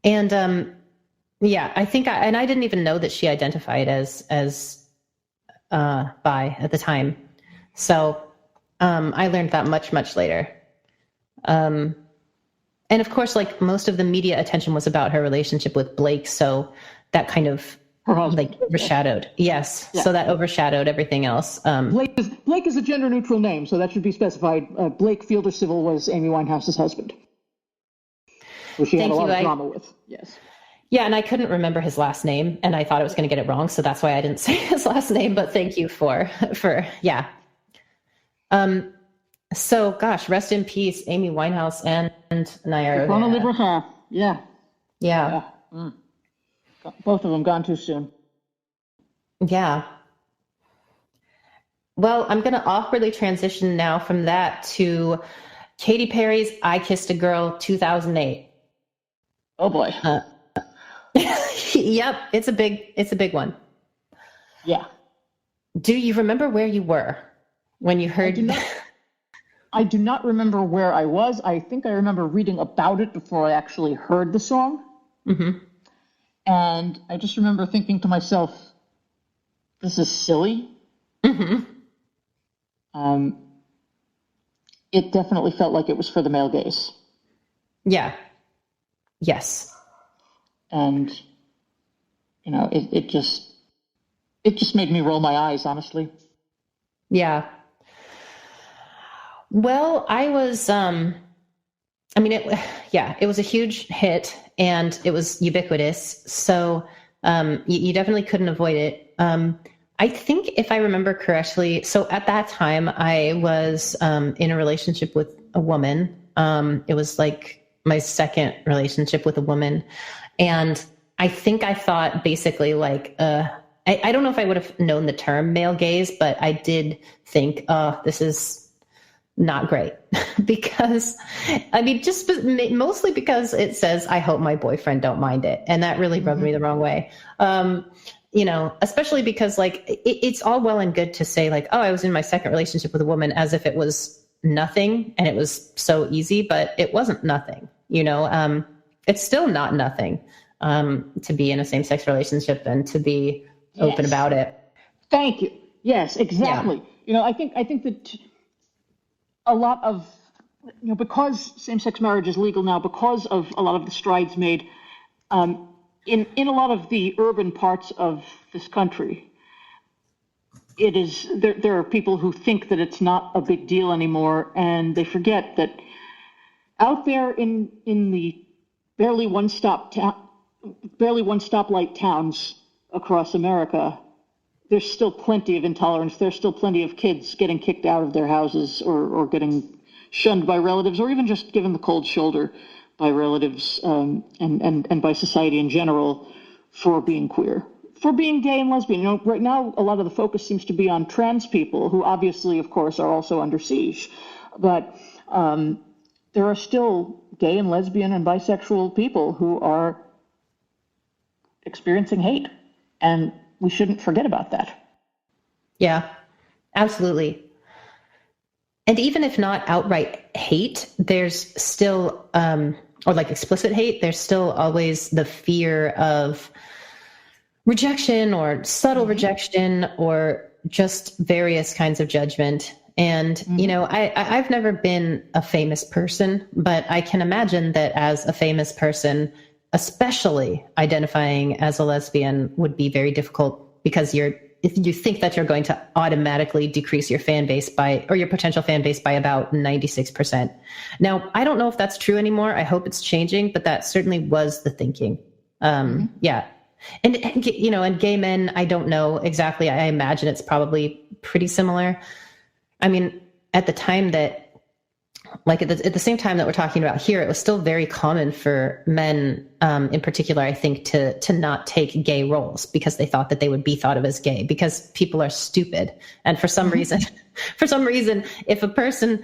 And I think I didn't even know that she identified as bi at the time. So I learned that much later. And of course, like most of the media attention was about her relationship with Blake. So that kind of like overshadowed. Yes. Yeah. So that overshadowed everything else. Blake is a gender neutral name, so that should be specified. Blake Fielder Civil was Amy Winehouse's husband, who she had a lot of drama with. Yes. Yeah, and I couldn't remember his last name, and I thought I was going to get it wrong, so that's why I didn't say his last name. But thank you for yeah. So gosh, rest in peace, Amy Winehouse and Nayara. Yeah. Both of them gone too soon. Yeah. Well, I'm going to awkwardly transition now from that to Katy Perry's "I Kissed a Girl" 2008. Oh boy. Yep, it's a big one. Yeah. Do you remember where you were when you heard? I do not remember where I was. I think I remember reading about it before I actually heard the song. Mm-hmm. And I just remember thinking to myself, this is silly. Mm-hmm. It definitely felt like it was for the male gaze. Yeah. Yes. And, it just made me roll my eyes, honestly. Yeah. Well, I was, it was a huge hit and it was ubiquitous. So, you definitely couldn't avoid it. I think if I remember correctly, so at that time I was, in a relationship with a woman. It was like my second relationship with a woman. And I think I thought basically like, I don't know if I would have known the term male gaze, but I did think, this is not great because just mostly because it says, I hope my boyfriend don't mind it. And that really rubbed me the wrong way. Especially because like, it's all well and good to say like, oh, I was in my second relationship with a woman as if it was nothing and it was so easy, but it wasn't nothing, it's still not nothing, to be in a same-sex relationship and to be open about it. Thank you. Yes, exactly. Yeah. I think that a lot of, because same-sex marriage is legal now, because of a lot of the strides made in a lot of the urban parts of this country, it is there are people who think that it's not a big deal anymore, and they forget that out there in the barely one stoplight towns across America, there's still plenty of intolerance. There's still plenty of kids getting kicked out of their houses or getting shunned by relatives, or even just given the cold shoulder by relatives and by society in general for being queer, for being gay and lesbian. Right now, a lot of the focus seems to be on trans people, who obviously, of course, are also under siege. But there are still gay and lesbian and bisexual people who are experiencing hate, and we shouldn't forget about that. Yeah, absolutely. And even if not outright hate, there's still, or like explicit hate, there's still always the fear of rejection or subtle rejection or just various kinds of judgment. And, I've never been a famous person, but I can imagine that as a famous person, especially identifying as a lesbian would be very difficult because if you think that you're going to automatically decrease your fan base or your potential fan base by about 96%. Now, I don't know if that's true anymore. I hope it's changing, but that certainly was the thinking. Yeah. And gay men, I don't know exactly. I imagine it's probably pretty similar. I mean, at the time that like at the same time that we're talking about here, it was still very common for men, in particular, I think, to not take gay roles because they thought that they would be thought of as gay because people are stupid. And for some reason, if a person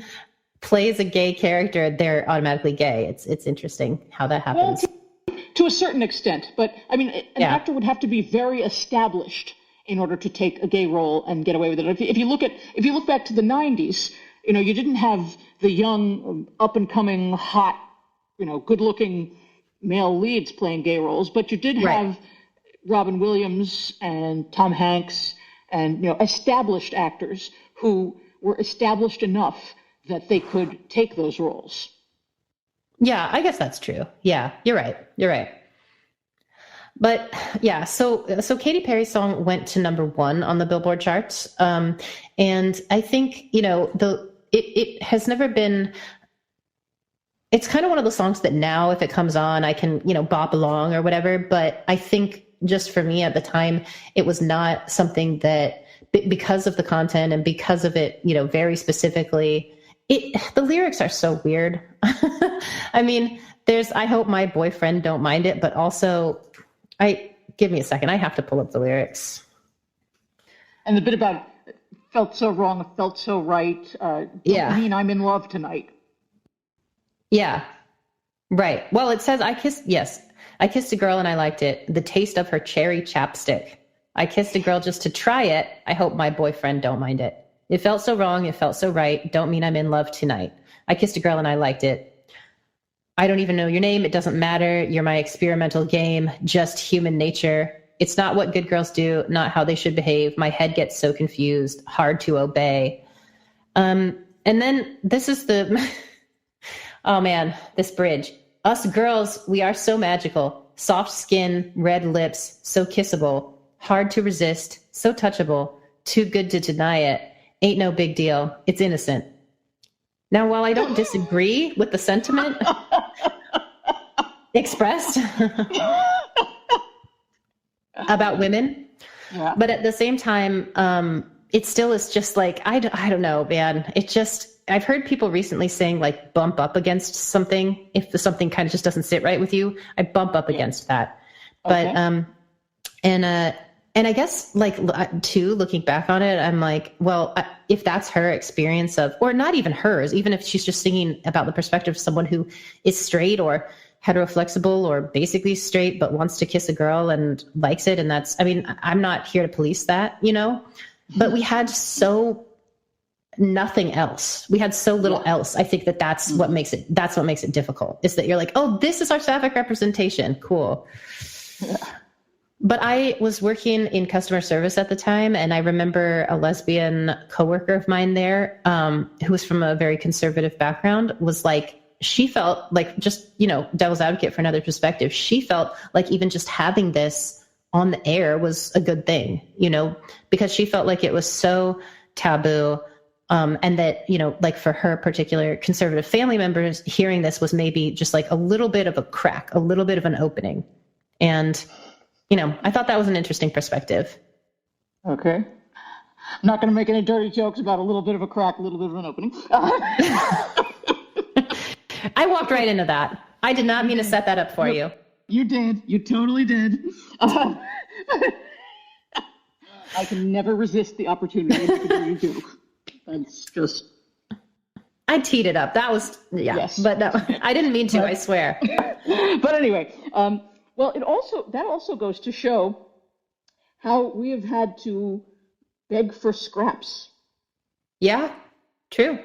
plays a gay character, they're automatically gay. It's interesting how that happens. Well, to a certain extent, but I mean, an actor would have to be very established in order to take a gay role and get away with it. If you look back to the 90s, you didn't have the young, up-and-coming, hot, good-looking male leads playing gay roles, but you did have Robin Williams and Tom Hanks and, established actors who were established enough that they could take those roles. Yeah, I guess that's true. Yeah, you're right. But yeah, so Katy Perry's song went to number 1 on the Billboard charts. And I think, it has never been, it's kind of one of those songs that now if it comes on, I can, bop along or whatever. But I think just for me at the time, it was not something that, because of the content and because of it, very specifically, the lyrics are so weird. I mean, I hope my boyfriend don't mind it, but also give me a second. I have to pull up the lyrics. And the bit about felt so wrong, felt so right. Don't mean I'm in love tonight. Yeah. Right. Well, it says, I kissed a girl and I liked it. The taste of her cherry chapstick. I kissed a girl just to try it. I hope my boyfriend don't mind it. It felt so wrong. It felt so right. Don't mean I'm in love tonight. I kissed a girl and I liked it. I don't even know your name. It doesn't matter. You're my experimental game. Just human nature. It's not what good girls do, not how they should behave. My head gets so confused, hard to obey. And then this is oh man, this bridge. Us girls, we are so magical. Soft skin, red lips, so kissable. Hard to resist, so touchable. Too good to deny it. Ain't no big deal. It's innocent. Now, while I don't disagree with the sentiment expressed about women, but at the same time, it still is just like, I don't know, man. I've heard people recently saying like bump up against something. If something kind of just doesn't sit right with you, I bump up against that. Okay. But, and I guess like too, looking back on it, I'm like, well, if that's her experience of, or not even hers, even if she's just singing about the perspective of someone who is straight or heteroflexible or basically straight, but wants to kiss a girl and likes it. And I'm not here to police that, but we had nothing else. We had so little else. I think that's what makes it difficult, is that you're like, oh, this is our Sapphic representation. Cool. Yeah. But I was working in customer service at the time, and I remember a lesbian coworker of mine there, who was from a very conservative background, was like, she felt like, just, devil's advocate for another perspective, she felt like even just having this on the air was a good thing, because she felt like it was so taboo. And that, like for her particular conservative family members, hearing this was maybe just like a little bit of a crack, a little bit of an opening. And I thought that was an interesting perspective. Okay. I'm not going to make any dirty jokes about a little bit of a crack, a little bit of an opening. I walked right into that. I did not mean to set that up for you. You did. You totally did. I can never resist the opportunity to make a dirty joke. That's just... I teed it up. That was, yes. But no, I didn't mean to, I swear. But anyway, well, that also goes to show how we have had to beg for scraps. Yeah, true.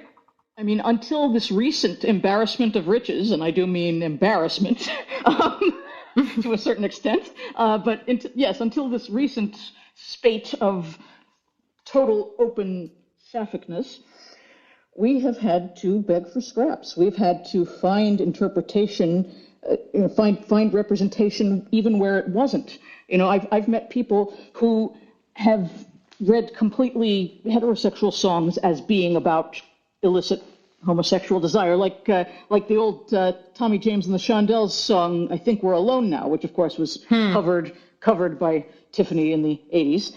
I mean, until this recent embarrassment of riches, and I do mean embarrassment to a certain extent, but until this recent spate of total open Sapphic-ness, we have had to beg for scraps. We've had to find interpretation, find representation even where it wasn't. I've met people who have read completely heterosexual songs as being about illicit homosexual desire, like the old Tommy James and the Shondells song, I Think We're Alone Now, which of course was covered covered by Tiffany in the 80s,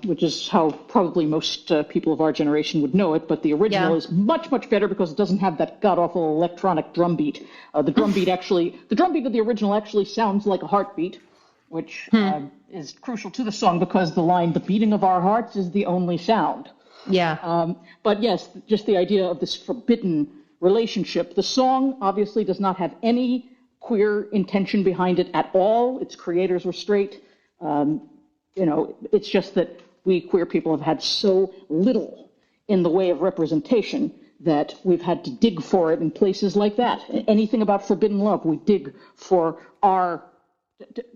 which is how probably most people of our generation would know it. But the original is much, much better because it doesn't have that god-awful electronic drum beat. The drum beat of the original actually sounds like a heartbeat, which is crucial to the song because the line, "the beating of our hearts is the only sound." Yeah. But yes, just the idea of this forbidden relationship. The song obviously does not have any queer intention behind it at all. Its creators were straight. It's just that we queer people have had so little in the way of representation that we've had to dig for it in places like that. Anything about forbidden love, we dig for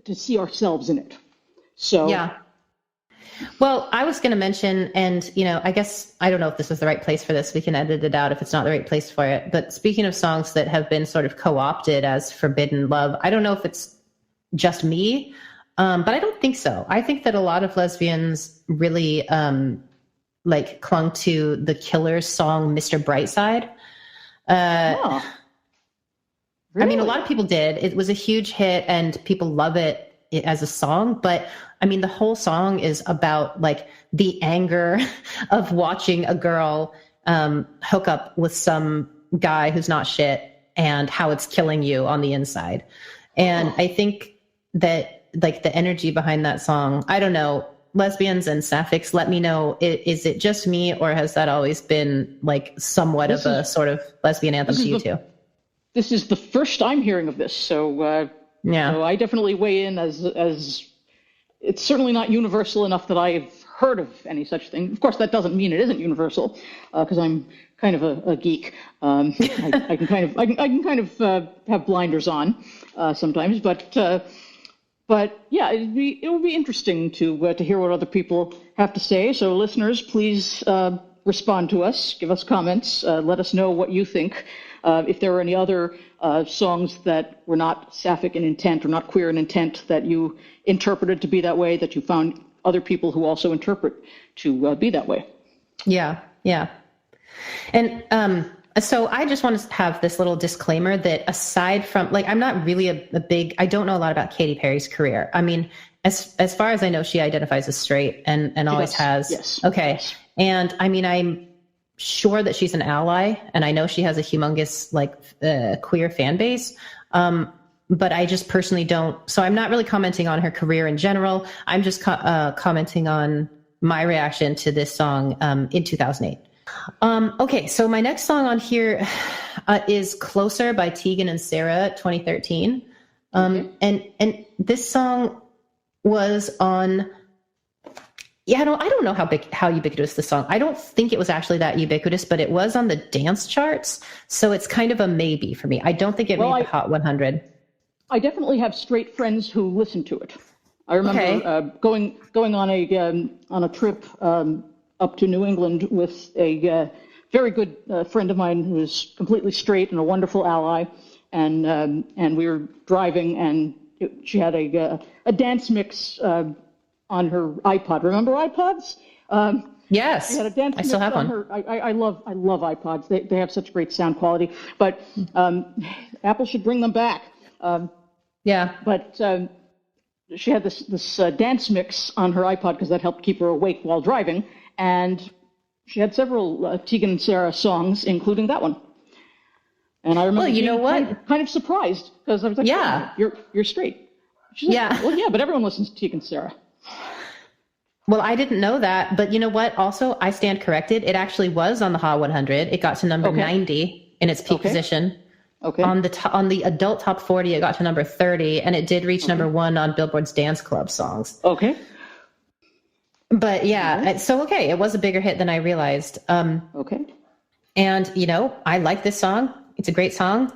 to see ourselves in it. So yeah. Well, I was going to mention, and, I guess, I don't know if this is the right place for this. We can edit it out if it's not the right place for it. But speaking of songs that have been sort of co-opted as forbidden love, I don't know if it's just me, but I don't think so. I think that a lot of lesbians really clung to the Killer's song, Mr. Brightside. Really? I mean, a lot of people did. It was a huge hit and people love it as a song, but I mean, the whole song is about the anger of watching a girl hook up with some guy who's not shit and how it's killing you on the inside. And I think that the energy behind that song, I don't know, lesbians and Sapphics, let me know, is it just me or has that always been somewhat of a sort of lesbian anthem to you too? This is the first I'm hearing of this. So so I definitely weigh in as it's certainly not universal enough that I've heard of any such thing. Of course, that doesn't mean it isn't universal, because I'm kind of a geek. I can kind of have blinders on sometimes, but yeah, it would be interesting to hear what other people have to say. So, listeners, please respond to us, give us comments, let us know what you think. If there are any other songs that were not Sapphic in intent or not queer in intent that you interpreted to be that way, that you found other people who also interpret to be that way. Yeah. And so I just want to have this little disclaimer that aside from, I'm not really I don't know a lot about Katy Perry's career. I mean, as far as I know, she identifies as straight and always has. Yes. Okay. Yes. And I mean, I'm sure that she's an ally and I know she has a humongous queer fan base. But I just personally don't. So I'm not really commenting on her career in general. I'm just commenting on my reaction to this song in 2008. Okay, so my next song on here is Closer by Tegan and Sara, 2013. And this song was on... Yeah, I don't know how ubiquitous this song. I don't think it was actually that ubiquitous, but it was on the dance charts. So it's kind of a maybe for me. I don't think it made the Hot 100. I definitely have straight friends who listen to it. I remember going on a trip up to New England with a very good friend of mine who is completely straight and a wonderful ally, and we were driving, and she had a dance mix on her iPod. Remember iPods? Yes, she had a dance mix I still have one. Her. I love iPods. They have such great sound quality. But Apple should bring them back. Yeah. But she had this dance mix on her iPod because that helped keep her awake while driving. And she had several Tegan and Sara songs, including that one. And I remember being kind of surprised because I was like, "Yeah, you're straight." She's like, "Yeah, well, yeah, but everyone listens to Tegan and Sara." Well, I didn't know that, but you know what? Also, I stand corrected. It actually was on the Hot 100. It got to number 90 in its peak position. Okay. On the adult top 40, it got to number 30, and it did reach number 1 on Billboard's Dance Club songs. Okay. But yeah, so it was a bigger hit than I realized. Okay. And I like this song. It's a great song.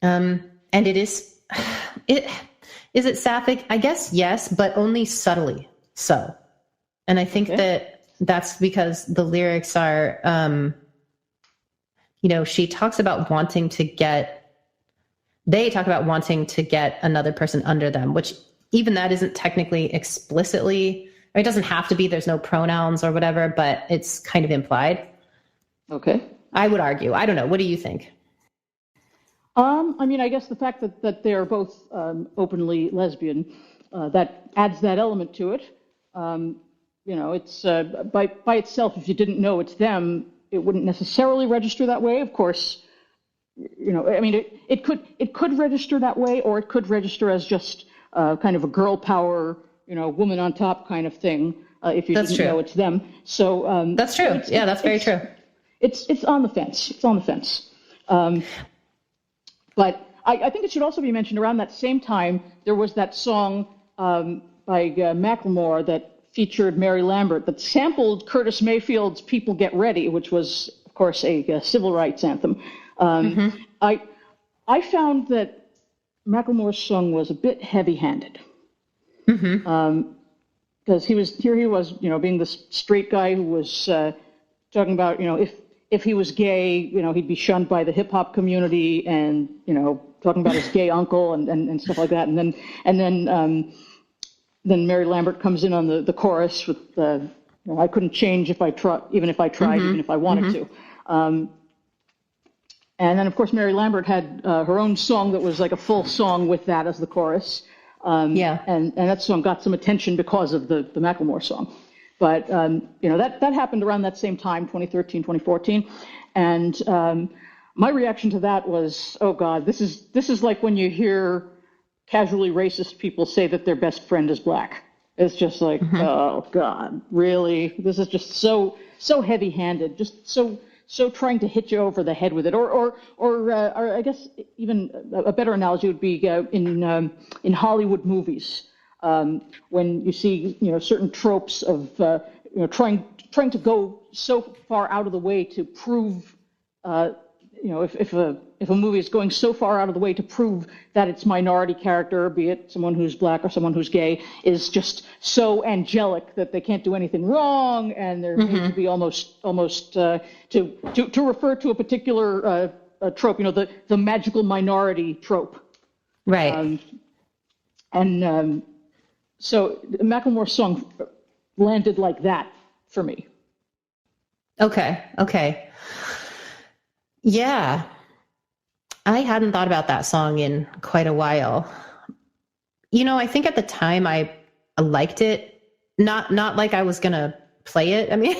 And it is it Sapphic? I guess yes, but only subtly so. And I think that's because the lyrics are, she talks about they talk about wanting to get another person under them, which even that isn't technically explicitly, it doesn't have to be, there's no pronouns or whatever, but it's kind of implied. Okay. I would argue. I don't know. What do you think? I mean, I guess the fact that they're both openly lesbian that adds that element to it. It's by itself. If you didn't know it's them, it wouldn't necessarily register that way. Of course, it could register that way, or it could register as just kind of a girl power, woman on top kind of thing. If you didn't know it's them, so that's true. That's very true. It's on the fence. It's on the fence. But I think it should also be mentioned around that same time there was that song by Macklemore that featured Mary Lambert that sampled Curtis Mayfield's "People Get Ready," which was, of course, a civil rights anthem. I found that Macklemore's song was a bit heavy-handed. Because he was being this straight guy who was talking about, if he was gay, he'd be shunned by the hip hop community, and talking about his gay uncle and stuff like that, and then Mary Lambert comes in on the chorus with I couldn't change if I tried, even if I tried, even if I wanted to. And then, of course, Mary Lambert had her own song that was like a full song with that as the chorus. And that song got some attention because of the Macklemore song. But, that happened around that same time, 2013, 2014. And my reaction to that was, oh, God, this is like when you hear casually racist people say that their best friend is black. It's just like, oh, God, really? This is just so heavy-handed, just so trying to hit you over the head with it, or I guess even a better analogy would be in Hollywood movies when you see certain tropes of trying to go so far out of the way to prove if a movie is going so far out of the way to prove that its minority character, be it someone who's black or someone who's gay, is just so angelic that they can't do anything wrong, and there needs to be almost to refer to a particular trope, the magical minority trope, right? So Macklemore's song landed like that for me. Okay. Yeah. I hadn't thought about that song in quite a while. I think at the time I liked it, not like I was going to play it. I mean,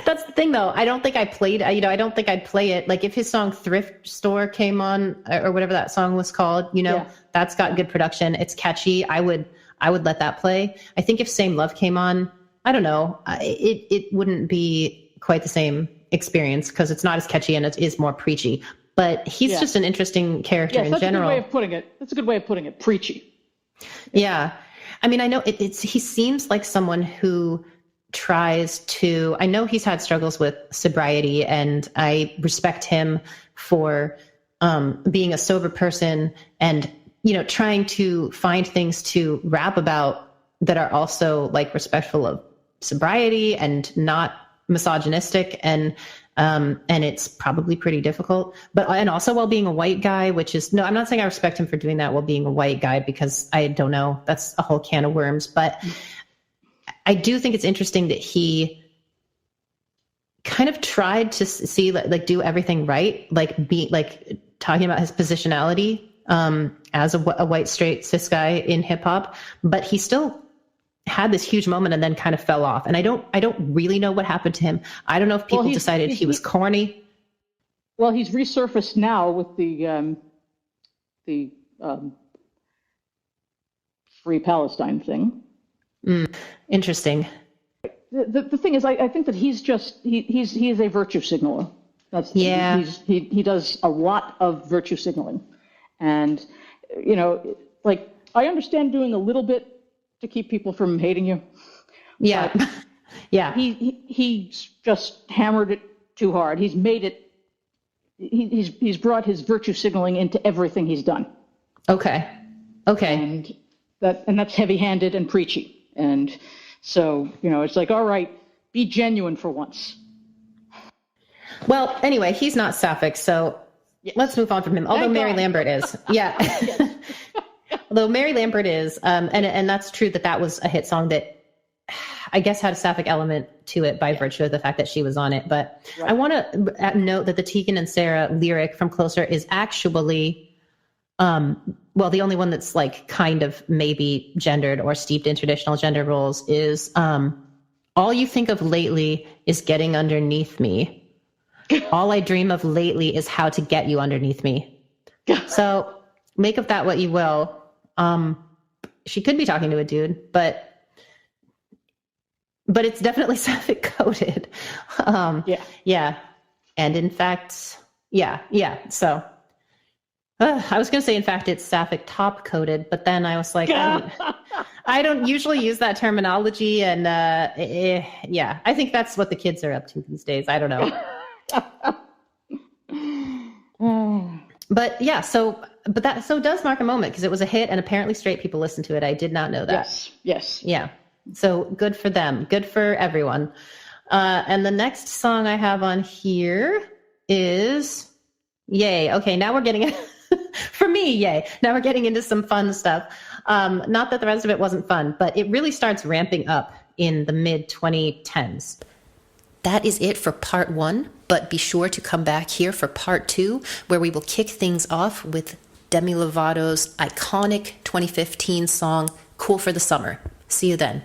that's the thing though. I don't think I played, I don't think I'd play it. Like if his song Thrift Store came on or whatever that song was called, that's got good production. It's catchy. I would let that play. I think if Same Love came on, I don't know, it wouldn't be quite the same experience because it's not as catchy and it is more preachy. But he's just an interesting character in general. That's a good way of putting it. That's a good way of putting it. Preachy. Yeah. I mean, I know he seems like someone who tries to, I know he's had struggles with sobriety, and I respect him for being a sober person and, trying to find things to rap about that are also like respectful of sobriety and not misogynistic, and it's probably pretty difficult, and also while being a white guy, which is, no, I'm not saying I respect him for doing that while being a white guy, because I don't know, that's a whole can of worms, but I do think it's interesting that he kind of tried to see, like do everything right, like talking about his positionality, as a white straight cis guy in hip hop, but he still had this huge moment and then kind of fell off. And I don't really know what happened to him. I don't know if people decided he was corny. Well, he's resurfaced now with the Free Palestine thing. Interesting. The thing is, I think that he's a virtue signaler. He does a lot of virtue signaling, and I understand doing a little bit to keep people from hating you. Yeah. Yeah. He's just hammered it too hard. He's made it. He's brought his virtue signaling into everything he's done. Okay. And that's heavy-handed and preachy. And so, it's like, all right, be genuine for once. Well, anyway, he's not Sapphic, so let's move on from him. Although Mary Lambert is. Yeah. Although Mary Lambert is, and that's true that was a hit song that I guess had a Sapphic element to it by virtue of the fact that she was on it. But I want to note that the Tegan and Sarah lyric from Closer is actually, well, the only one that's like kind of maybe gendered or steeped in traditional gender roles is all you think of lately is getting underneath me. All I dream of lately is how to get you underneath me. So make of that what you will. She could be talking to a dude, but it's definitely Sapphic coded. Yeah. And in fact, yeah. So I was going to say, in fact, it's Sapphic top coded, but then I was like, I don't usually use that terminology. And yeah, I think that's what the kids are up to these days. I don't know. But yeah, so does mark a moment because it was a hit and apparently straight people listened to it. I did not know that. Yes. Yeah. So good for them. Good for everyone. And the next song I have on here is Yay. Okay, now we're getting for me, yay. Now we're getting into some fun stuff. Not that the rest of it wasn't fun, but it really starts ramping up in the mid 2010s. That is it for part 1, but be sure to come back here for part 2, where we will kick things off with Demi Lovato's iconic 2015 song, Cool for the Summer. See you then.